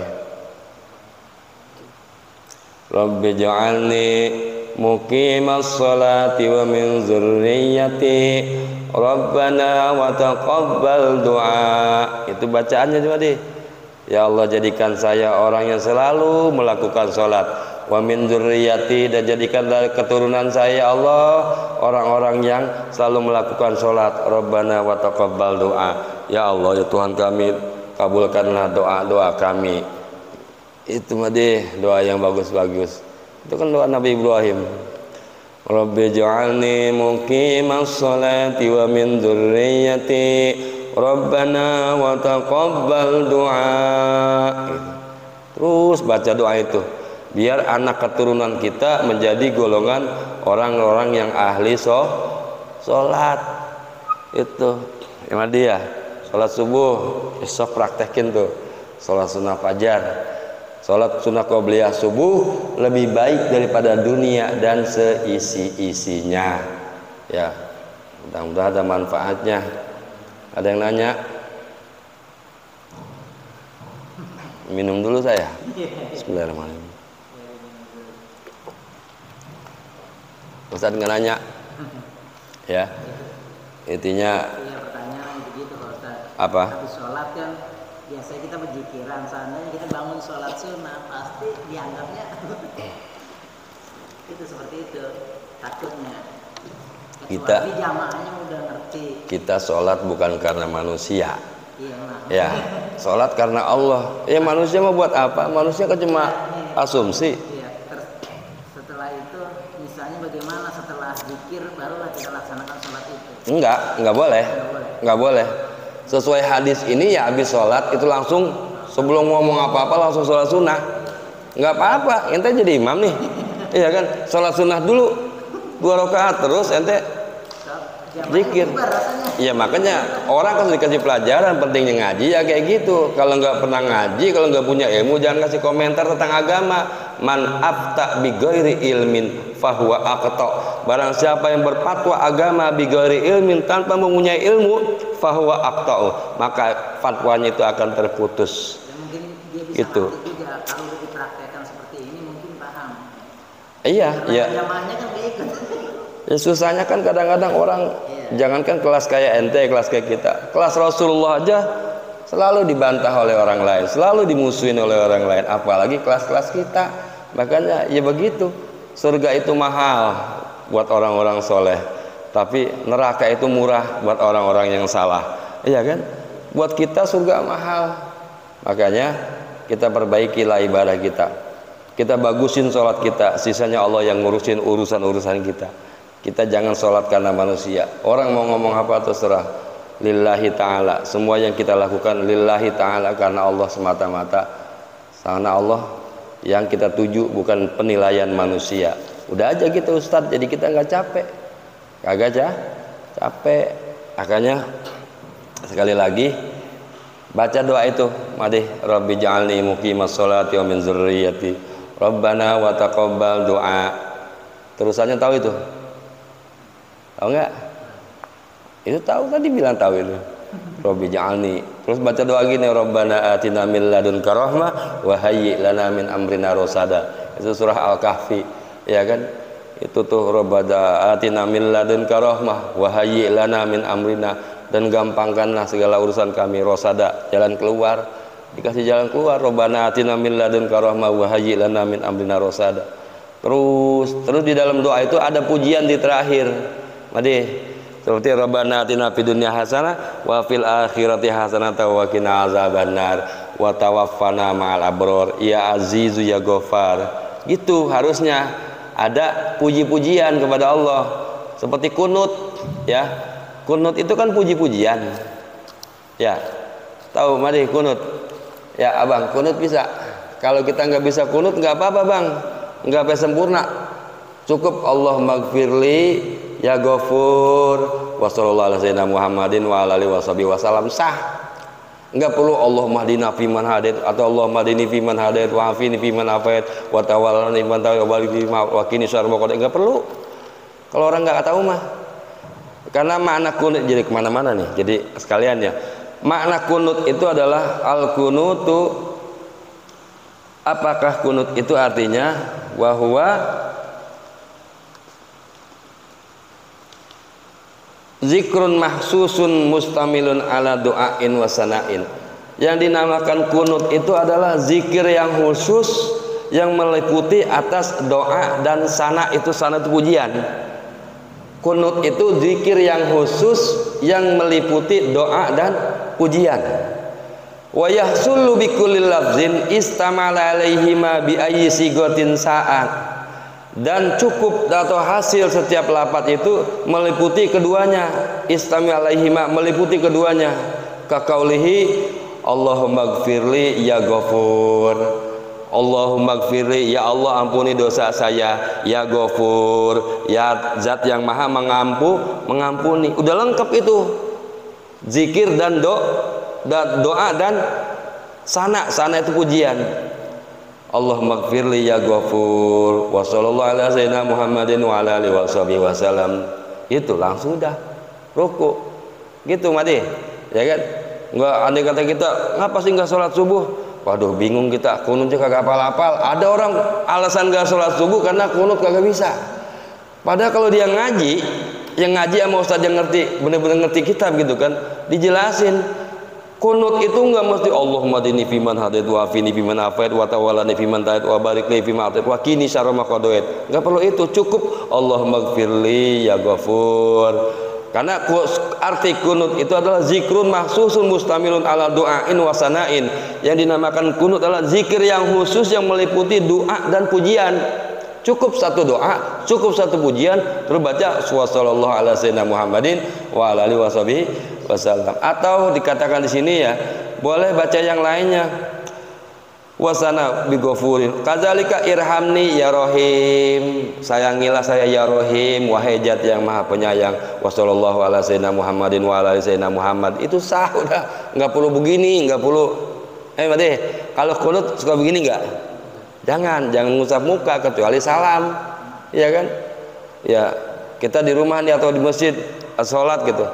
Rabbi ja'alni muqimas sholati wa min dzurriyyati Rabbana wa taqabbal du'a. Itu bacaannya cuma deh. Ya Allah, jadikan saya orang yang selalu melakukan sholat. Wa min dzurriyyati, dan jadikan dari keturunan saya ya Allah orang-orang yang selalu melakukan sholat. Rabbana wa taqabbal du'a. Ya Allah ya Tuhan kami, kabulkanlah doa-doa kami. Itu mah deh doa yang bagus-bagus. Itu kan doa Nabi Ibrahim. Rabbi ja'alni muqimas sholati wa min dzurriyyati Rabbana wa taqabbal du'a. Terus baca doa itu biar anak keturunan kita menjadi golongan orang-orang yang ahli sholat. Itu emang dia sholat subuh, besok praktekin tuh sholat sunnah fajar. Sholat sunnah qobliyah subuh lebih baik daripada dunia dan seisi-isinya ya. Mudah-mudahan ada manfaatnya. Ada yang nanya? Minum dulu saya. Bismillahirrahmanirrahim. Ustaz nggak nanya ya, intinya pertanyaan begitu Pak Ustaz. Apa? Habis sholat kan biasanya kita berzikiran, seandainya kita bangun sholat sunnah pasti dianggapnya itu seperti itu, takutnya kita jamaahnya udah ngerti. Kita sholat bukan karena manusia Iya, emang. Ya, sholat karena Allah. Ya manusia mau buat apa? Manusia kan cuma asumsi. Iya, setelah itu misalnya bagaimana setelah zikir barulah kita laksanakan sholat itu. Enggak boleh. Enggak boleh. Sesuai hadis ini ya habis sholat itu langsung sebelum ngomong apa-apa langsung sholat sunnah. Enggak apa-apa, ente jadi imam nih. Iya kan? Sholat sunnah dulu 2 rakaat terus ente zikir. Iya makanya orang kan dikasih pelajaran pentingnya ngaji ya kayak gitu. Kalau nggak pernah ngaji, kalau nggak punya ilmu jangan kasih komentar tentang agama. Man afta bi ghairi ilmin fahuwa aqta. Barang siapa yang berfatwa agama bi ghairi ilmin tanpa mempunyai ilmu fahuwa aqta, maka fatwanya itu akan terputus. Ya, mungkin dia bisa gitu. Juga kalau dipraktekkan seperti ini mungkin paham. Iya, iya. Jamaahnya kan kayak ikut. Ya susahnya kan kadang-kadang orang jangankan kelas kayak ente, kelas kayak kita, kelas Rasulullah aja selalu dibantah oleh orang lain, selalu dimusuhin oleh orang lain, apalagi kelas-kelas kita. Makanya ya begitu, surga itu mahal buat orang-orang soleh, tapi neraka itu murah buat orang-orang yang salah. Iya kan? Buat kita surga mahal, makanya kita perbaikilah ibadah kita bagusin sholat kita, sisanya Allah yang ngurusin urusan-urusan kita. Kita jangan sholat karena manusia. Orang mau ngomong apa terserah. Lillahi ta'ala. Semua yang kita lakukan lillahi ta'ala karena Allah semata-mata. Karena Allah yang kita tuju, bukan penilaian manusia. Udah aja gitu Ustadz, jadi kita nggak capek. Kagak capek. Makanya sekali lagi baca doa itu. Madih Rabbi ja'alni muqimas sholati wa min dzurriyyati. Rabbana wa taqabbal doa. Terusannya tahu itu? Tahu nggak? Itu tahu, tadi bilang tahu itu. Rabbi ja'alni. Terus baca doa gini, Rabbana atina min ladunka rahmah wa hayyi' lana min amrina rasada. Itu surah Al-Kahfi, ya kan? Itu tuh Rabbana atina min ladunka rahmah wa hayyi' lana min amrina, dan gampangkanlah segala urusan kami, rasada, jalan keluar. Dikasih jalan keluar. Rabbana atina min ladunka rahmah wa hayyi' lana min amrina rasada. Terus di dalam doa itu ada pujian di terakhir. Madi seperti Rabbana atina fid dunya hasanah wa fil akhirati hasanah wa qina azabannar wa tawaffana ma'al abrar ya azizu ya ghafar. Gitu harusnya ada puji-pujian kepada Allah seperti kunut, ya. Kunut itu kan puji-pujian. Ya. Tahu Madi kunut? Ya, Abang, kunut bisa. Kalau kita nggak bisa kunut nggak apa-apa, Bang. Nggak sampai sempurna. Cukup Allahummaghfirli ya Ghafur wa sallallahu ala sayyidina Muhammadin wa ala alihi wasallam sah. Enggak perlu Allahumma hdina fiman hadait atau Allahumma hdini fiman hadait wa afini fiman afait wa tawallani man tawalla wa barik wa qini syarra ma qadar. Enggak perlu. Kalau orang enggak tahu mah. Karena makna kunut jadi kemana-mana nih. Jadi sekalian ya. Makna kunut itu adalah al-kunutu. Apakah kunut itu artinya wa huwa zikrun mahsusun mustamilun ala doain wasanain. Yang dinamakan kunut itu adalah zikir yang khusus yang meliputi atas doa dan sana. Itu sana itu pujian. Kunut itu zikir yang khusus yang meliputi doa dan pujian. Wa yahsulu bi kulli lafzin istamala alaihi ma bi ayyi sigatin sa'at. Dan cukup atau hasil setiap lapat itu meliputi keduanya. Istami alaihima meliputi keduanya. Kakaulihi Allahumma gfirli ya Ghafur. Allahumma gfirli ya Allah ampuni dosa saya. Ya Ghafur, ya zat yang maha mengampuni. Udah lengkap itu. Zikir dan doa dan sana itu pujian. Allahumma gfirli ya Ghafur wa sallallahu ala sayyidina Muhammadin wa ala alihi wasallam. Itu langsung dah ruku gitu Madi, ya kan? Enggak andai kata kita ngapa sih enggak sholat subuh, waduh bingung kita, kunutnya kagak hafal-hafal. Ada orang alasan enggak sholat subuh karena kunut kagak bisa, padahal kalau dia ngaji, yang ngaji sama ustadz yang ngerti, bener-bener ngerti kitab gitu kan, dijelasin kunut itu enggak mesti Allahumma dini fiman hadait wa afini fiman afait wa tawallani fiman ta'at wa barik li fiman atait wa qini syarra ma qadait. Enggak perlu itu, cukup Allahumma gfirli ya Ghafur Karena arti kunut itu adalah zikrun mahsusun mustamilun ala du'ain wa sana'in. Yang dinamakan kunut adalah zikir yang khusus yang meliputi doa dan pujian. Cukup satu doa, cukup satu pujian, terus baca sallallahu ala sayyidina Muhammadin wa ala alihi wasallam. Atau dikatakan di sini ya, boleh baca yang lainnya. Wasana bigofurin kadzalika irhamni ya rohim, sayangilah saya ya rohim, wahai zat yang maha penyayang. Wassallallahu ala sayyidina Muhammadin wa ala sayyidina Muhammad. Itu sah udah, nggak perlu begini, nggak perlu kalau kunut suka begini nggak, jangan ngusap muka kecuali salam, ya kan ya. Kita di rumah nih atau di masjid sholat gitu,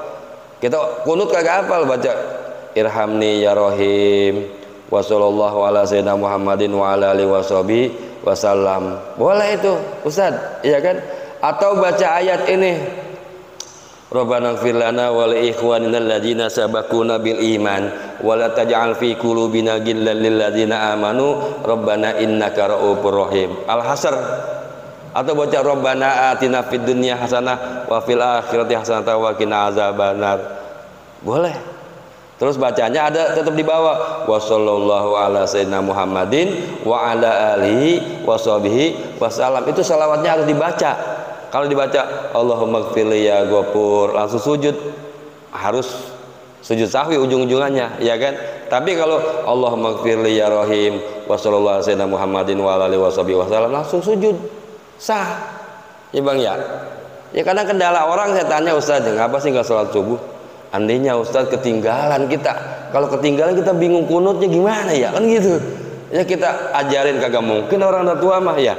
kita kunut kagak hafal, baca irhamni ya rohim wa sallallahu ala sayyidina Muhammadin wa ala alihi wasallam. Boleh itu Ustaz, iya kan? Atau baca ayat ini, Rabbana ighfir lana wa li ikhwanina alladziina sabaquna bil iman wa la taj'al fi qulubina ghillan lil ladzina amanu rabbana innaka ra'ufur rahim. Al-Hasr. Atau baca Rabbana atina fid dunya hasanah wa fil akhirati hasanah wa qina azabannar. Boleh. Terus bacanya ada tetap di bawah wassallallahu ala sayyidina Muhammadin wa ala alihi washabihi wasallam. Itu salawatnya harus dibaca. Kalau dibaca Allahumma ighfirli ya Ghafur, langsung sujud, harus sujud sahwi ujung-ujungannya, ya kan? Tapi kalau Allahumma ighfirli ya Rahim wassallallahu ala sayyidina Muhammadin wa ala alihi washabihi wasallam, langsung sujud, sah. Ya Bang ya. Ya kadang kendala orang, saya tanya Ustaz, ngapa sih nggak sholat subuh? Andainya Ustaz ketinggalan kita, kalau ketinggalan kita bingung kunutnya gimana ya, kan gitu ya. Kita ajarin kagak mungkin orang tua mah ya.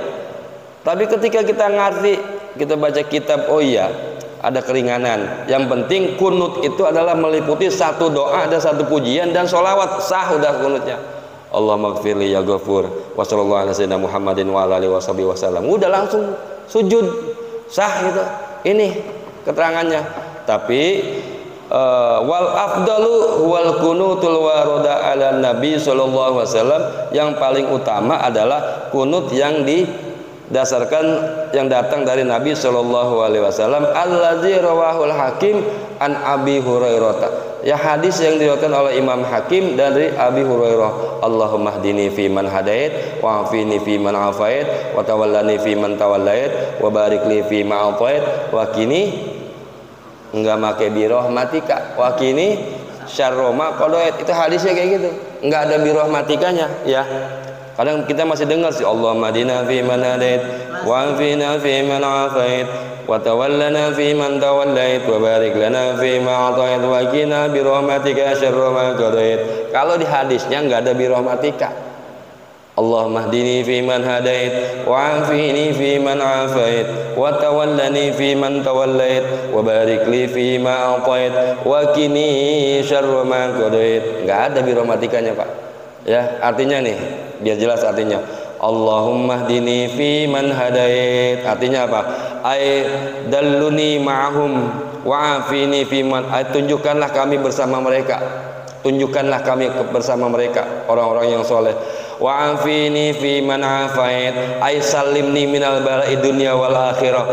Tapi ketika kita ngerti, kita baca kitab, oh iya ada keringanan. Yang penting kunut itu adalah meliputi satu doa dan satu pujian dan sholawat, sah udah kunutnya. Allahumma ighfirli ya Ghafur wa sallallahu ala sayyidina Muhammadin wa ala alihi wasallam. Udah langsung sujud, sah gitu. Ini keterangannya. Tapi wal afdalu wal kunutul waroda ala nabi sallallahu alaihi wasallam, yang paling utama adalah kunut yang didasarkan yang datang dari Nabi sallallahu alaihi wasallam, allazi rawahul hakim an Abi Hurairah, ya hadis yang diriwayatkan oleh Imam Hakim dari Abi Hurairah. Allahumma hdini fi man hadait wa afini fi man afait wa tawallani fi man tawallait wa barik li fi ma atait wa qini, enggak make birahmatika wa qini syarra ma qadait. Itu hadisnya kayak gitu, enggak ada birahmatikanya ya. Kadang kita masih dengar sih Allahumma hdina fi man hadait wa afina fi man afait wa tawallana fi man tawallait wa barik lana fi ma atait wa qina birahmatika syarra ma qadait. Kalau di hadisnya enggak ada birahmatika. Allahumma hdini fi man hadait wa afini fi man afait wa tawallani fi man tawallait wa barik li fi ma atait wa qini syarra ma qadait. Enggak ada birahmatikanya Pak ya. Artinya nih biar jelas artinya, Allahumma hdini fi man hadait, artinya apa? Ai dalluni ma'hum wa afini fi man, tunjukkanlah kami bersama mereka, tunjukkanlah kami bersama mereka orang-orang yang soleh. Wa afini fi man afait, ai salimni minal bala'i dunya wal akhirah,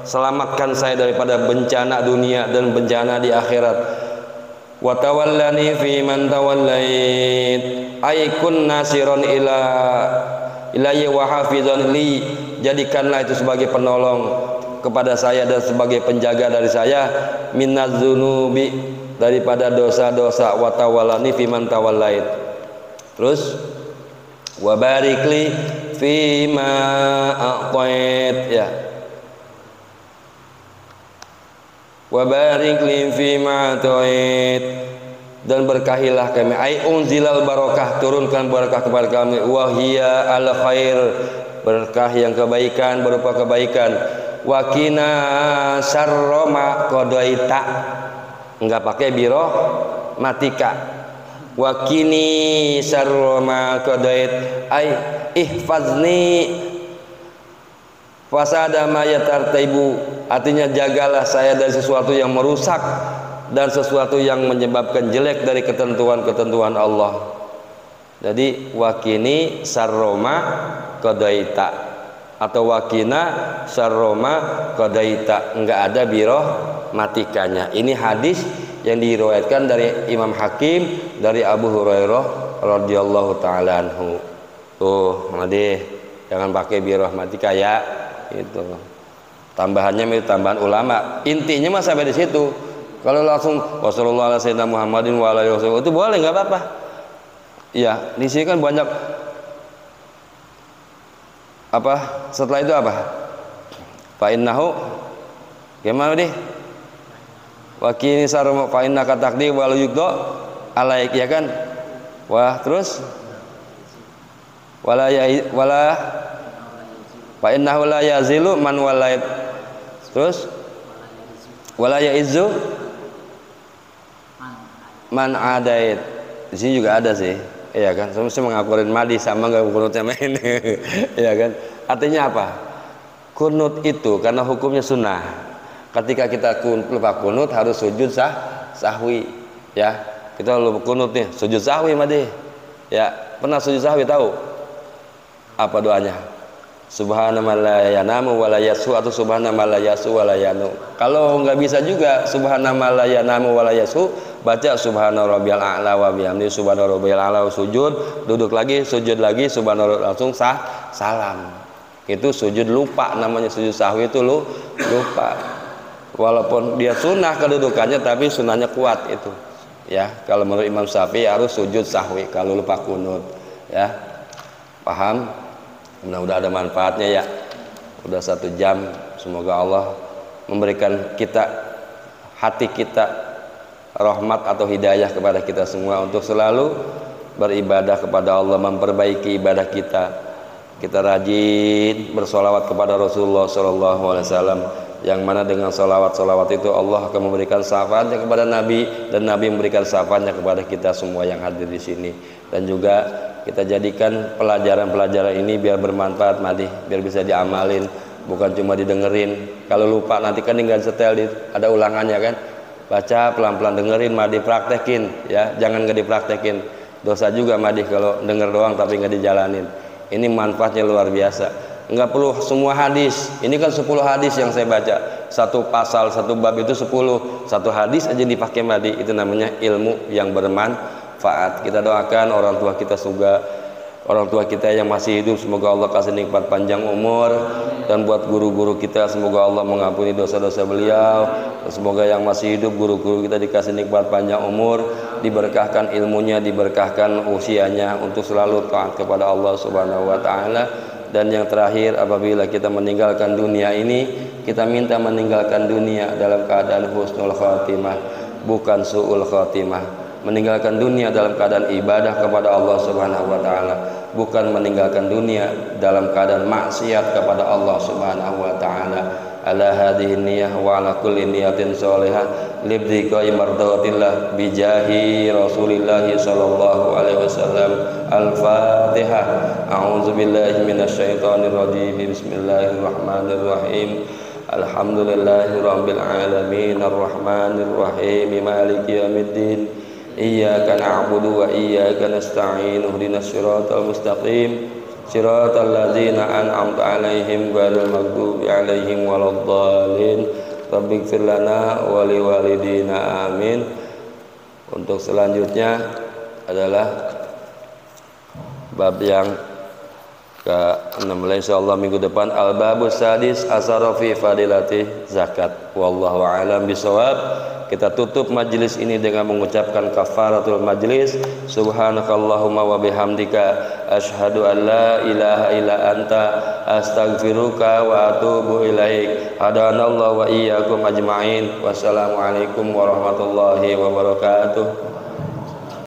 selamatkan saya daripada bencana dunia dan bencana di akhirat. Wa tawallani fi man tawallait, ai kun nasiron ilayya wa hafizan li, jadikanlah itu sebagai penolong kepada saya dan sebagai penjaga dari saya, minaz dzunubi, daripada dosa-dosa. Wa tawallani fi man tawallait. Terus wa barikli fi ma a'tait ya. Wa barikli fi ma a'tait, dan berkahilah kami, ai unzilal barakah, turunkan barakah kepada kami, wa hiya al khair, berkah yang kebaikan berupa kebaikan. Wa qina syarra ma qadaita, enggak pakai biro matika. Wa qini syarra ma qadait, ai ihfazni fasada ma yatartaibu, artinya jagalah saya dari sesuatu yang merusak dan sesuatu yang menyebabkan jelek dari ketentuan-ketentuan Allah. Jadi wa qini syarra ma qadaita, atau wakina syarroma qadaita, enggak ada biroh matikanya. Ini hadis yang diriwayatkan dari Imam Hakim dari Abu Hurairah radhiyallahu taala anhu. Tuh, Madi, jangan pakai biroh matika ya. Itu. Tambahannya itu tambahan ulama. Intinya mah sampai di situ. Kalau langsung Wassalamualaikum ala sayyidina Muhammadin wa ala alihi wasallam itu boleh, enggak apa-apa. Iya, di sini kan banyak apa? Setelah itu apa? Fa innahu gimana deh? Wa kini sarum fa innaka taqdi wal yuqda alaik, ya kan? Wah, terus wala fa innahu la yazilu man walait. Terus wala yaizu man adait. Di sini juga ada sih. Iya kan, semua mengakurin madi sama nggak kunutnya main. Iya kan, artinya apa? Kunut itu karena hukumnya sunnah. Ketika kita lupa kunut harus sujud sahwi. Ya, kita lupa kunut nih, sujud sahwi madi. Ya, pernah sujud sahwi tahu? Apa doanya? Subhana man la yanamu wa la yasu atau subhana man la yasu wa la yanu. Kalau nggak bisa juga subhana man la yanamu wa la yasu, baca subhana rabbiyal a'la wa bihamdi subhana rabbiyal a'la, sujud, duduk lagi, sujud lagi, subhana langsung salam. Itu sujud lupa, namanya sujud sahwi itu lupa. Walaupun dia sunnah kedudukannya, tapi sunnahnya kuat itu. Ya, kalau menurut Imam Syafi'i harus sujud sahwi kalau lupa kunut. Ya, paham? Mudah-mudahan ada manfaatnya ya. Udah 1 jam. Semoga Allah memberikan kita, hati kita, rahmat atau hidayah kepada kita semua untuk selalu beribadah kepada Allah, memperbaiki ibadah kita. Kita rajin bersolawat kepada Rasulullah SAW, yang mana dengan solawat itu Allah akan memberikan syafaatnya kepada Nabi, dan Nabi memberikan syafaatnya kepada kita semua yang hadir di sini. Dan juga kita jadikan pelajaran-pelajaran ini biar bermanfaat, Madi, biar bisa diamalin, bukan cuma didengerin. Kalau lupa nanti kan tinggal setel, ada ulangannya kan. Baca pelan-pelan, dengerin, Madi, praktekin ya, jangan nggak dipraktekin. Dosa juga, Madi, kalau denger doang tapi nggak dijalanin. Ini manfaatnya luar biasa. Nggak perlu semua hadis. Ini kan 10 hadis yang saya baca. Satu pasal, satu bab itu 10. Satu hadis aja dipakai, Madi. Itu namanya ilmu yang bermanfaat. Kita doakan orang tua kita juga, orang tua kita yang masih hidup, semoga Allah kasih nikmat panjang umur. Dan buat guru-guru kita, semoga Allah mengampuni dosa-dosa beliau. Dan semoga yang masih hidup, guru-guru kita dikasih nikmat panjang umur, diberkahkan ilmunya, diberkahkan usianya untuk selalu taat kepada Allah Subhanahu wa taala. Dan yang terakhir, apabila kita meninggalkan dunia ini, kita minta meninggalkan dunia dalam keadaan husnul khatimah, bukan su'ul khatimah. Meninggalkan dunia dalam keadaan ibadah kepada Allah Subhanahu wa taala, bukan meninggalkan dunia dalam keadaan maksiat kepada Allah Subhanahu wa taala. Ala hadhihi niyyah wa ala kulli niyatin sholihah libdhiqai mardatillah bijahi Rasulillah sallallahu alaihi wasallam. Al-Fatihah. A'udzu billahi minasyaitonir rajim. Bismillahirrahmanirrahim. Alhamdulillahi rabbil alamin arrahmanir rahim maliki yaumiddin. Iyyaka na'budu wa iyyaka nasta'in. Ihdinas siratal mustaqim. Siratal ladzina an'amta 'alaihim ghairil maghdubi 'alaihim waladdallin. Rabbighfir lana wa liwalidina amin. Untuk selanjutnya adalah bab yang ke-16 insyaallah minggu depan. Al-babus sadis asara fi fadilati zakat. Wallahu a'lam bisawab. Kita tutup majlis ini dengan mengucapkan kafaratul majlis. Subhanakallahumma wa bihamdika asyhadu an la ilaha illa anta astaghfiruka wa atubu ilaik. Hadanallahu wa iyyakum ajma'in. Wassalamualaikum warahmatullahi wabarakatuh.